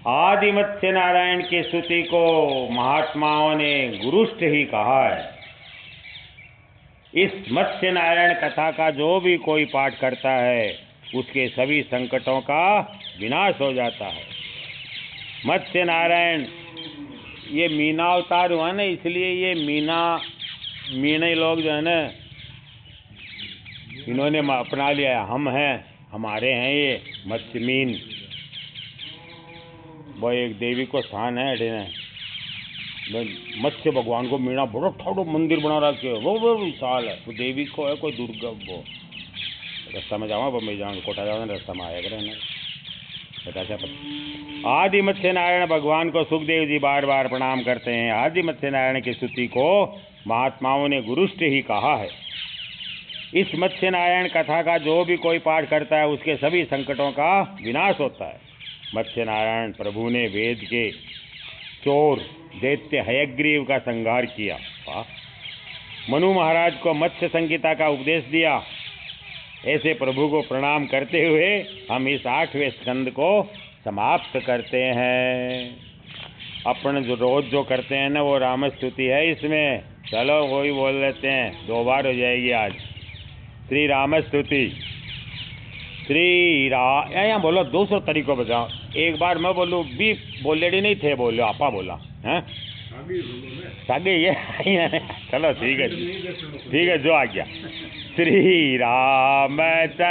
आदि मत्स्य नारायण की स्तुति को महात्माओं ने गुरुष्ट ही कहा है। इस मत्स्य नारायण कथा का जो भी कोई पाठ करता है उसके सभी संकटों का विनाश हो जाता है। मत्स्य नारायण ये मीना अवतार हुआ ना, इसलिए ये मीने लोग जो है ना, इन्होंने अपना लिया। हम हैं, हमारे हैं ये मत्स्य मीन। वो एक देवी को स्थान है। मत्स्य भगवान को मीना बड़ा ठाड़ो मंदिर बना रखे है, वो विशाल है। वो देवी को है कोई दुर्गा। वो रास्ता में जाऊँगा, बम्बई जाऊँगा, कोटा जाऊँगा, रास्ता में आएगा रहना पता क्या। आदि मत्स्य नारायण भगवान को सुखदेव जी बार बार प्रणाम करते हैं। आदि मत्स्य नारायण की स्तुति को महात्माओं ने गुरुष्ट ही कहा है। इस मत्स्य नारायण कथा का जो भी कोई पाठ करता है उसके सभी संकटों का विनाश होता है। मत्स्य नारायण प्रभु ने वेद के चोर दैत्य हयग्रीव का संहार किया। मनु महाराज को मत्स्य संहिता का उपदेश दिया। ऐसे प्रभु को प्रणाम करते हुए हम इस 8वें स्कंद को समाप्त करते हैं। अपन जो रोज जो करते हैं ना वो राम स्तुति है इसमें। चलो वही बोल लेते हैं, 2 बार हो जाएगी आज। श्री राम स्तुति। श्री यहाँ बोलो, दूसरे तरीकों बताओ। एक बार मैं बोलूँ, बी बोलेडी नहीं थे, बोलो आपा बोला हैं सागे ये चलो ठीक है जो आ गया। श्री रामचंद्र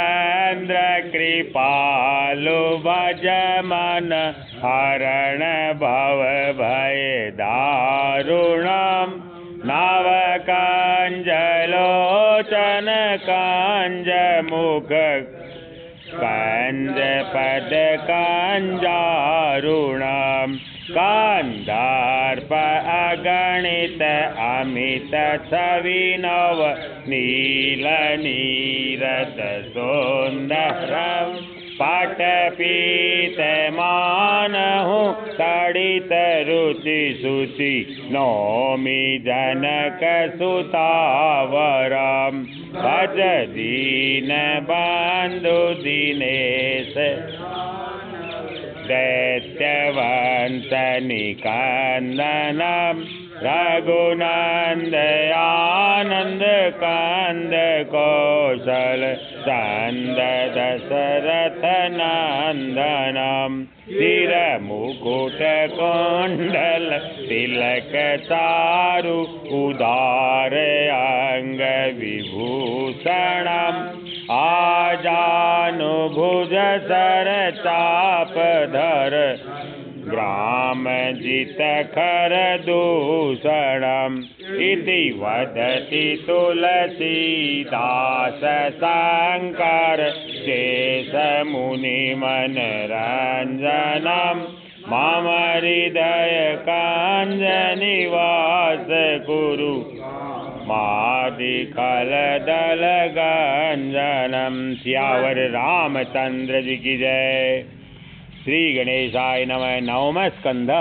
कृपालु भज मन हरण भव भय दारुणम नव कंजलोचन कंज मुख कंज पद कंजारुणम कांदार्प अगणित अमित छविनव नील नीरद सुंदरम पटपीत मानहु तड़ित रुचि सुचि नौमि जनक सुतावरम भज दीन बंधु दिनेश दैत्यवंश निकंदनम रघुनंद आनंद कंद कौशल चंद दशरथ नंदनम सिर मुकुट कुंडल तिलक चारु उदार अंग विभूषणम आजानुभुज सर चाप धर ग्राम जित खर दूषणम इति वदति तुलसीदास शंकर शेष मुनि मनरंजनम मम हृदय कांज निवास कुरु मादिखल दल गंजनम। सियावर रामचंद्र जी की जय। श्री गणेशाय नमः। नवम स्कंध।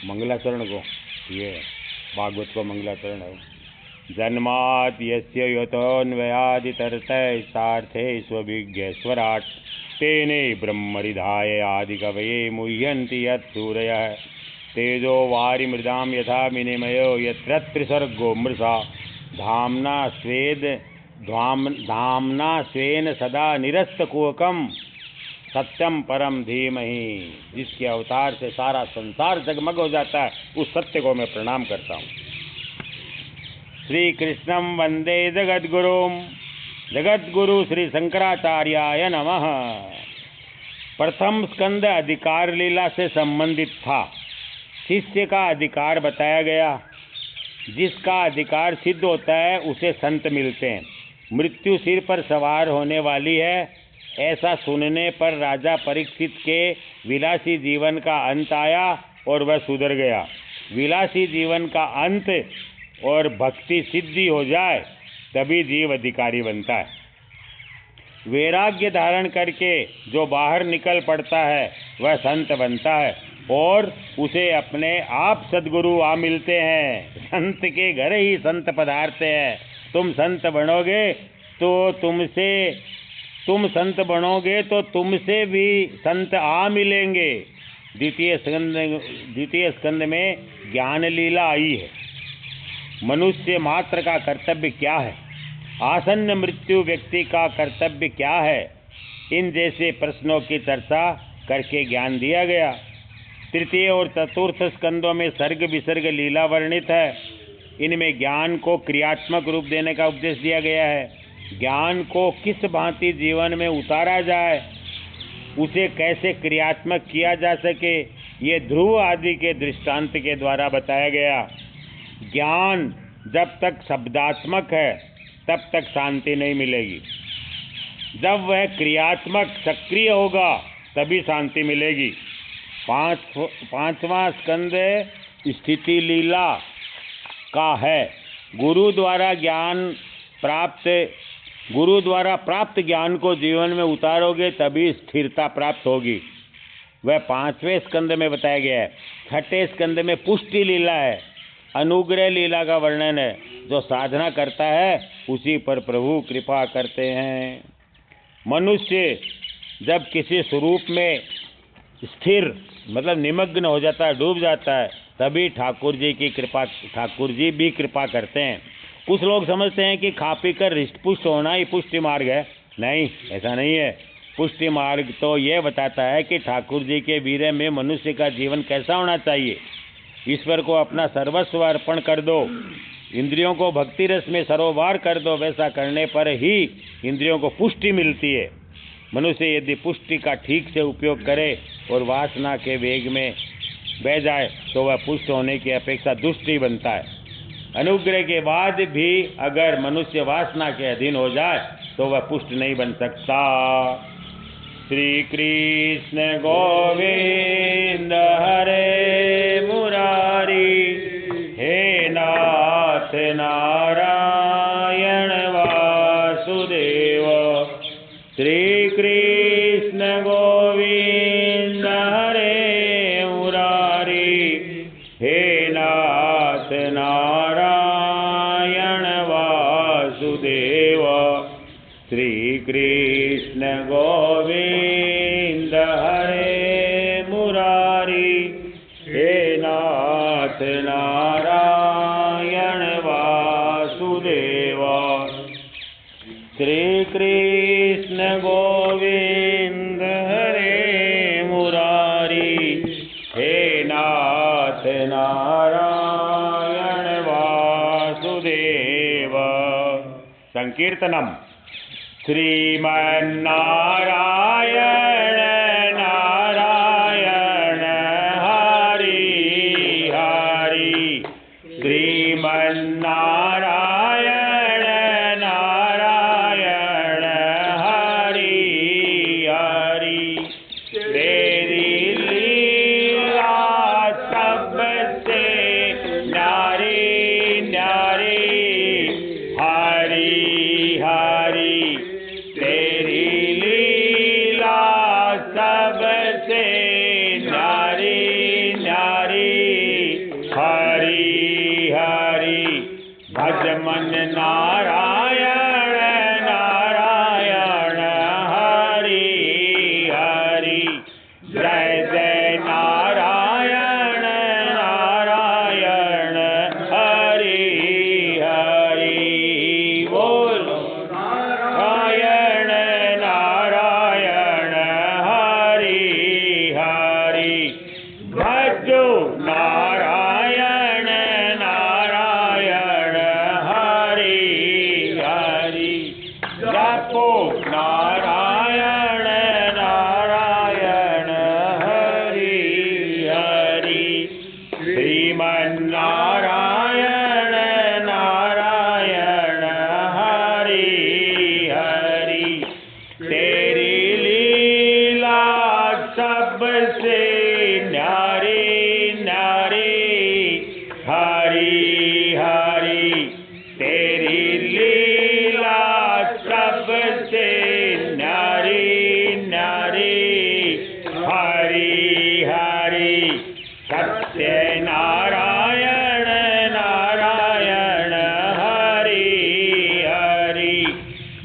मंगलाचरण को ये भागवत को मंगलाचरण है। जन्मात् यस्य यतोऽन्वयादितरतः सार्थे स्वभिज्ञस्वराट् तेने ब्रह्मरिधाय आदिकवये मुह्यन्ति यत्सूरयः तेजो वारिमृदां यथा विनिमयो यत्र त्रिसर्गो मृषा धाम्ना स्वेन सदा निरस्तकुहकं सत्यम परम धीमहि। जिसके अवतार से सारा संसार जगमग हो जाता है, उस सत्य को मैं प्रणाम करता हूँ। श्री कृष्णं वंदे जगद्गुरुम। जगद्गुरु श्री शंकराचार्याय नमः। प्रथम स्कंद अधिकार लीला से संबंधित था। शिष्य का अधिकार बताया गया। जिसका अधिकार सिद्ध होता है उसे संत मिलते हैं। मृत्यु सिर पर सवार होने वाली है, ऐसा सुनने पर राजा परीक्षित के विलासी जीवन का अंत आया और वह सुधर गया। विलासी जीवन का अंत और भक्ति सिद्धि हो जाए तभी जीव अधिकारी बनता है। वैराग्य धारण करके जो बाहर निकल पड़ता है वह संत बनता है और उसे अपने आप सद्गुरु आ मिलते हैं। संत के घर ही संत पधारते हैं। तुम संत बनोगे तो तुमसे भी संत आ मिलेंगे। द्वितीय स्कंद में ज्ञान लीला आई है। मनुष्य मात्र का कर्तव्य क्या है, आसन्न मृत्यु व्यक्ति का कर्तव्य क्या है, इन जैसे प्रश्नों की चर्चा करके ज्ञान दिया गया। तृतीय और चतुर्थ स्कंदों में सर्ग विसर्ग लीला वर्णित है। इनमें ज्ञान को क्रियात्मक रूप देने का उपदेश दिया गया है। ज्ञान को किस भांति जीवन में उतारा जाए, उसे कैसे क्रियात्मक किया जा सके, ये ध्रुव आदि के दृष्टांत के द्वारा बताया गया। ज्ञान जब तक शब्दात्मक है तब तक शांति नहीं मिलेगी। जब वह क्रियात्मक सक्रिय होगा तभी शांति मिलेगी। पांचवा स्कंद स्थिति लीला का है। गुरु द्वारा प्राप्त ज्ञान को जीवन में उतारोगे तभी स्थिरता प्राप्त होगी। वह 5वें स्कंद में बताया गया है। 6ठे स्कंद में पुष्टि लीला है। अनुग्रह लीला का वर्णन है। जो साधना करता है उसी पर प्रभु कृपा करते हैं। मनुष्य जब किसी स्वरूप में स्थिर मतलब निमग्न हो जाता है, डूब जाता है, तभी ठाकुर जी की कृपा, ठाकुर जी भी कृपा करते हैं। कुछ लोग समझते हैं कि खा पी कर हृष्ट-पुष्ट होना ही पुष्टि मार्ग है। नहीं, ऐसा नहीं है। पुष्टि मार्ग तो यह बताता है कि ठाकुर जी के वीर्य में मनुष्य का जीवन कैसा होना चाहिए। ईश्वर को अपना सर्वस्व अर्पण कर दो, इंद्रियों को भक्ति रस में सरोवर कर दो। वैसा करने पर ही इंद्रियों को पुष्टि मिलती है। मनुष्य यदि पुष्टि का ठीक से उपयोग करे और वासना के वेग में बह जाए तो वह पुष्ट होने की अपेक्षा दुष्ट ही बनता है। अनुग्रह के बाद भी अगर मनुष्य वासना के अधीन हो जाए तो वह पुष्ट नहीं बन सकता। श्री कृष्ण गोविंद हरे मुरारी, हे नाथ नारायण वासुदेव। श्री कृष्ण गोविंद हरे मुरारी, हे नाथ नारायण वासुदेव। श्री कृष्ण गोविंद हरे मुरारी, हे नाथ नारायण वासुदेव। श्री कृष्ण गोविंद हरे मुरारी, हे नाथ नारायण वासुदेव। संकीर्तनम। श्रीमन्नारायण नारायण हरि हरि, श्रीमन्नारायण नारायण हरि हरि। तेरी लीला सबसे न्यारी न्यारी, हरि हरि। तेरी लीला सबसे न्यारी न्यारी, हरि हरि। भज मन नारायण नारायण हरि हरि। जय जय नारायण नारायण हरि हरि। बोलो नारायण नारायण हरि हरि। भजो नारायण नारायण हरि हरि। जपो नारायण नारायण हरि हरि। श्रीमन्नारायण नारायण हरि हरि। तेरी लीला सबसे न्यारी न्यारी, हरि हरि। तेरी लीला सबसे न्यारी न्यारी, हरि हरि। सत्य नारायण नारायण हरि हरि।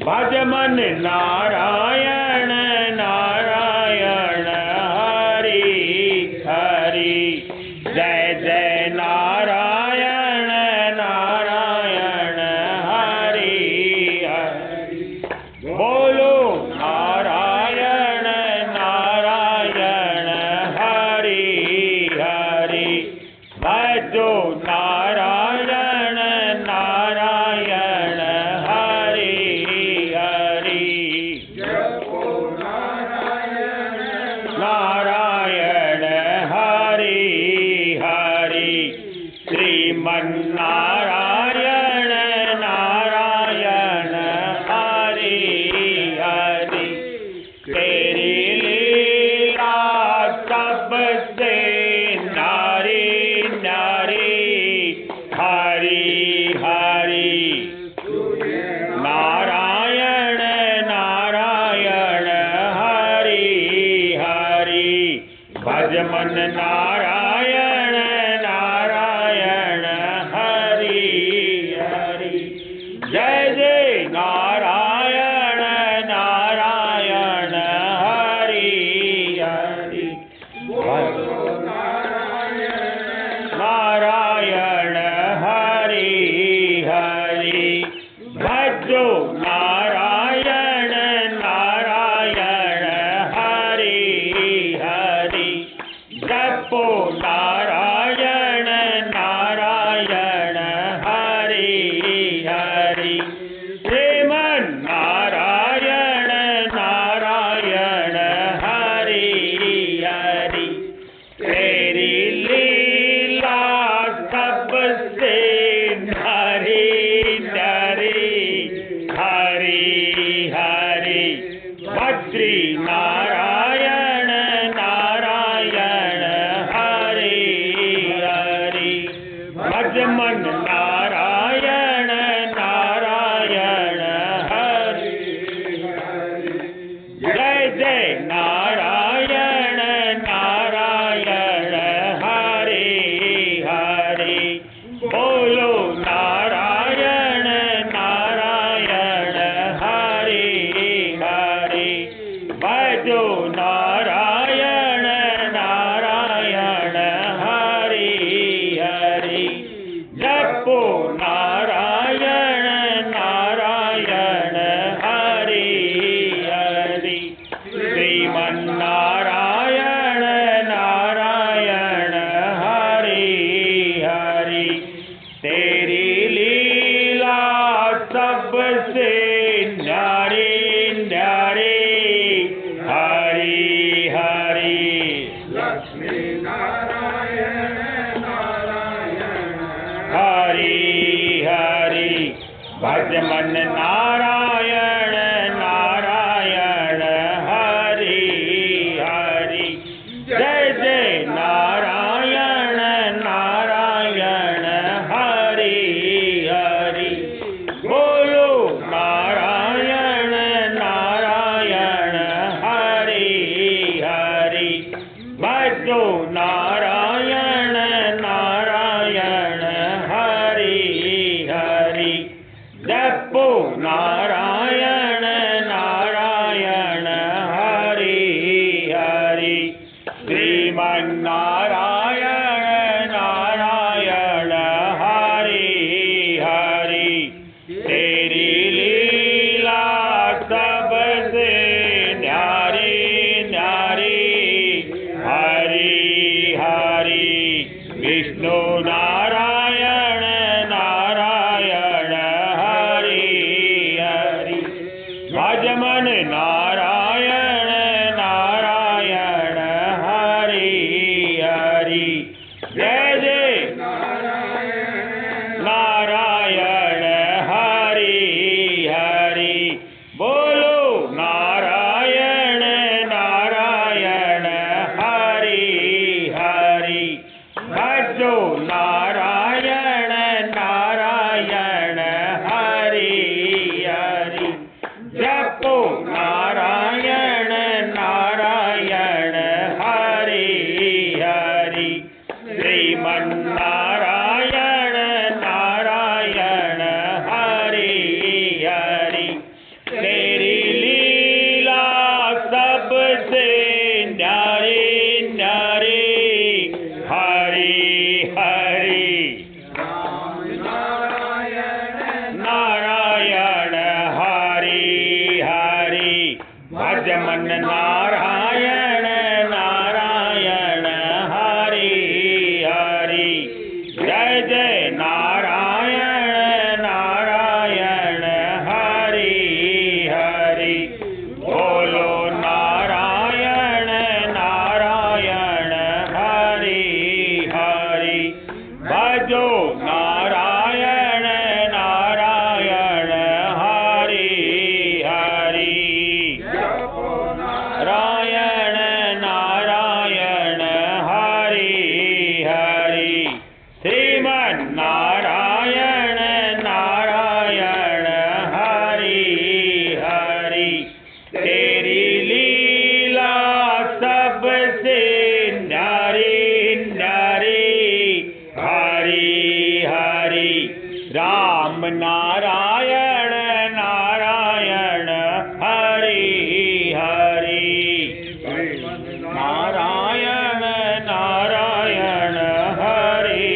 भज मन नारायण नारायण हरि हरि। जय जय नारायण नारायण हरि हरि। बोलो नारायण नारायण हरि हरि। भजो नारायण नारायण हरि हरि। नारायण हरि हरि। श्रीमन्नारायण नारायण हरि हरि। तेरी लीला सबसे न्यारी न्यारी, हरि हरि। नारायण नारायण हरि हरि। भज मन नारायण नारायण भजो नारायण नारायण हरि हरि, जपो नारायण नारायण हरि हरि, श्रीमन्नारायण नारायण हरि हरि, तेरी लीला सबसे न्यारी न्यारी हरि हरि, लक्ष्मी नारायण नारायण हरि हरि, भज मन नारायण नारायण हरि हरि, जय जय नारायण नारायण हरि हरि, बोलो नारायण नारायण हरि हरि, भजो नारायण नारायण हरि हरि, जपो नारायण नारायण हरि हरि, श्रीमन्नारायण नारायण हरि हरि, तेरी लीला सबसे न्यारी न्यारी हरि हरि, विष्णु नारायण नारायण हरि हरि, भज मन नारायण नारायण हरि हरि, जय जय नारायण हरि हरि, बोलो नारायण नारायण हरि हरि, भजो नारायण नारायण हरि हरि, जपो नारायण नारायण हरि हरि, श्रीमन्नारायण नारायण हरि हरि, तेरी लीला सबसे न्यारी न्यारी हरि हरि, राम नारायण नारायण हरि हरि, भज मन नारायण नारायण हरि हरि, जय जय नारायण नारायण हरि हरि, बोलो नारायण नारायण हरि हरि, भजो नारायण नारायण हरि हरि, जपो नारायण नारायण हरि हरि, श्रीमन्नारायण नारायण हरि हरि, तेरी लीला सबसे न्यारी न्यारी हरि हरि, राम नारायण नारायण हरि हरि, नारायण नारायण हरि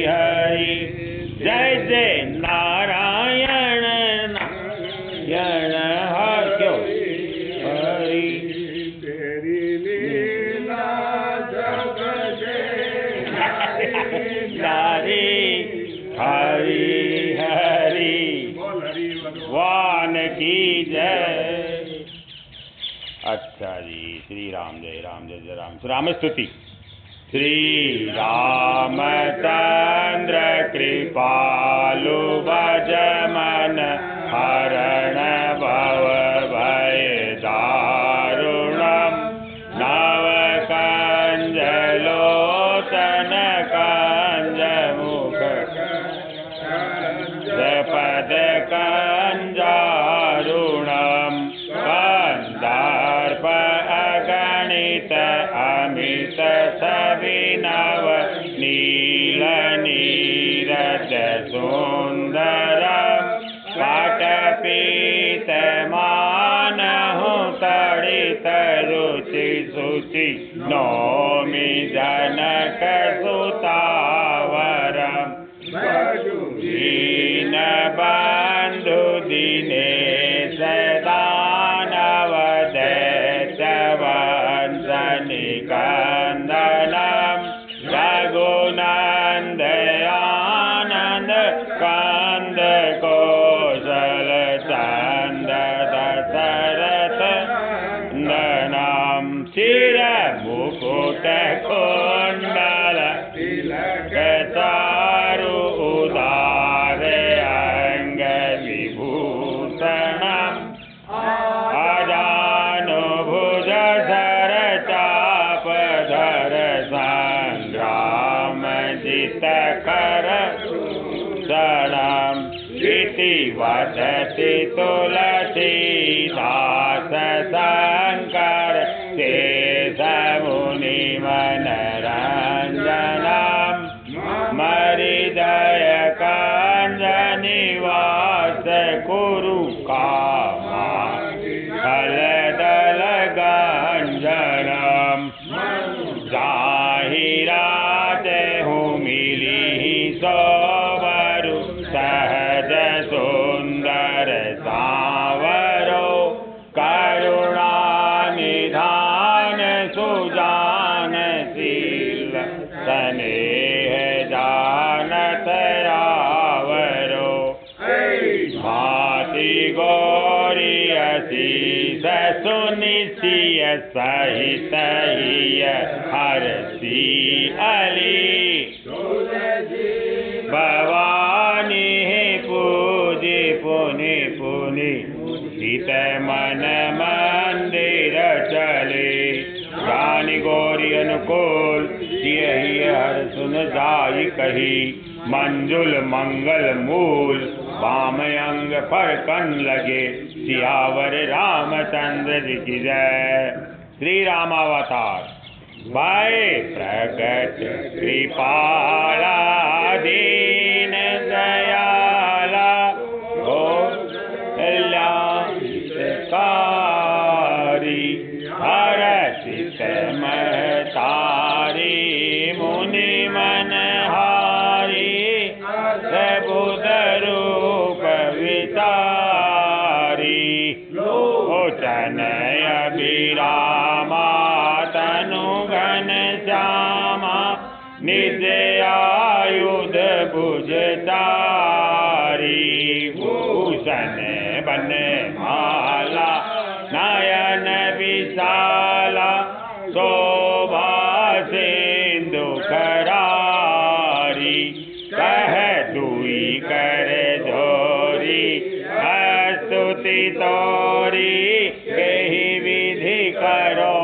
हरि, जय जय नारायण नारायण क्यों हरि, तेरी लीला सबसे हरि हरि हरि, बोल हरि बोल। वान की जय। अच्छा जी, श्री राम जय जय राम, राम स्तुति। श्री रामचंद्र कृपालु भज मन हरण भव भय दारुणम, नव कंज लोचन कंज मुख पद कंजारुणम, कंदार्प अगणित अमित सविनव नील नीरज सुंदर, पाटपीत मानहु तड़ित रुचि सुचि नौमि जनक सुतावरम दीन बंधु दिनेश दानव दैत्यवंश निकंदनम रघुनंद आनंद कंद कौशल चंद दशरथ ननाम शिर मुकुट कुंडल तिलक चारु उदार अंग विभूषणम अजानु भुज धर चाप धर संग्राम जित कर शरणम इति वदति तुलसीदास शंकर शेष मुनि मनरंजनम मरिदय कंजनिवास कुरु कामा फलदल गंजनम जाहिरात हूँ मिली सोवरु सहज सुंदर सावरो करुणा निधान सुजान शील स्नेह जानत रावरो भाति गौरी असीस सुनिशिय सहित हरसी अली भवानी पूजी पुनि पुनि हित मन मंदिर चले रानी गौरी अनुकूल यही हर सुन जाई कही मंजुल मंगल मूल वाम अंग फरकन लगे सियावर रामचंद्र जी की जय। श्री रामावतार भय प्रगट कृपाला दीन दयाला ओ कल्याणकारी हरषित महतारी मुनि मनहारी प्रबुध रूप विचारी लोचन अभिरामा तनु घन श्यामा निज आयुध भुजचारी भूषण बन माला नयन विशाला शोभा सिंधु करारी कह दुई कर जोरी स्तुति तोरी कही विधि करो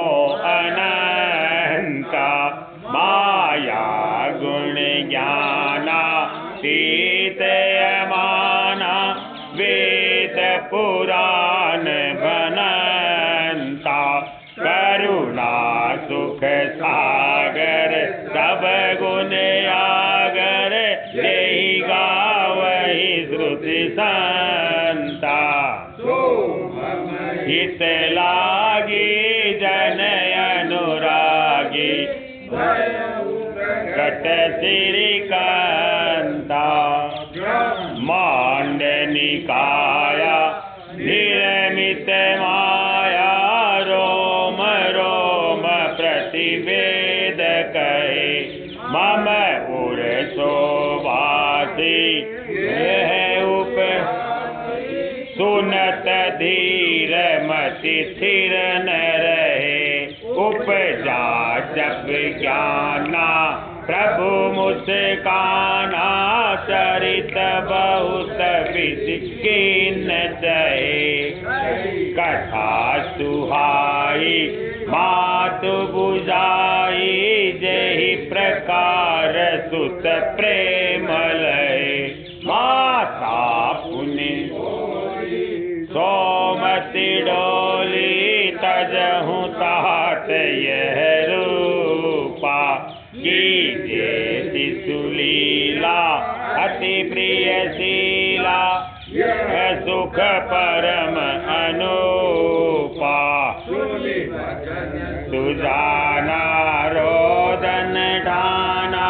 अनंता माया गुण ज्ञाना तीत अमाना वेद पुराण बनंता करुणा सुख सागर सब गुण आगर यही गावहि श्रुति संता हित लागी जन अनुरागी कट श्री कांता मांडनिकाया निर्मित माया रोम रोम प्रतिवेद कहे मम उर शोभासी उप सुनत धीर मति स्थिर न रहे उपजा जप ज्ञाना प्रभु मुस्काना चरित बहुत विधि कीन चहे कथा सुहाई मातु बुझाई जहि प्रकार सुत प्रेम लय माता पुनि सोमति डोली तजहु तात यह रूपा कीजे सुलीला अति प्रिय शीला सुख परम अनूपा सुजाना रोदन ठाना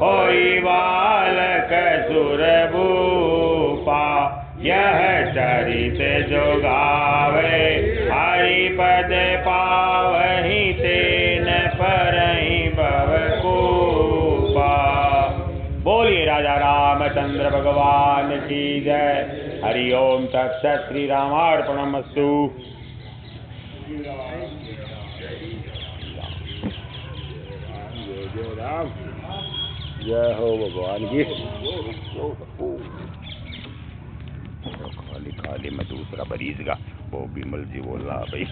होई बालक सुर भूपा यह चरित जो गावे हरिपद पावहि तेन परहि भवकूपा। बोलिए राजा रामचंद्र भगवान की जय। हरि ओम तत्सत। श्री रामार्पणमस्तु। जय राम। जय हो भगवान की। खाली खाली मैं दूसरा मरीज का वो बिमल जी बोल रहा भाई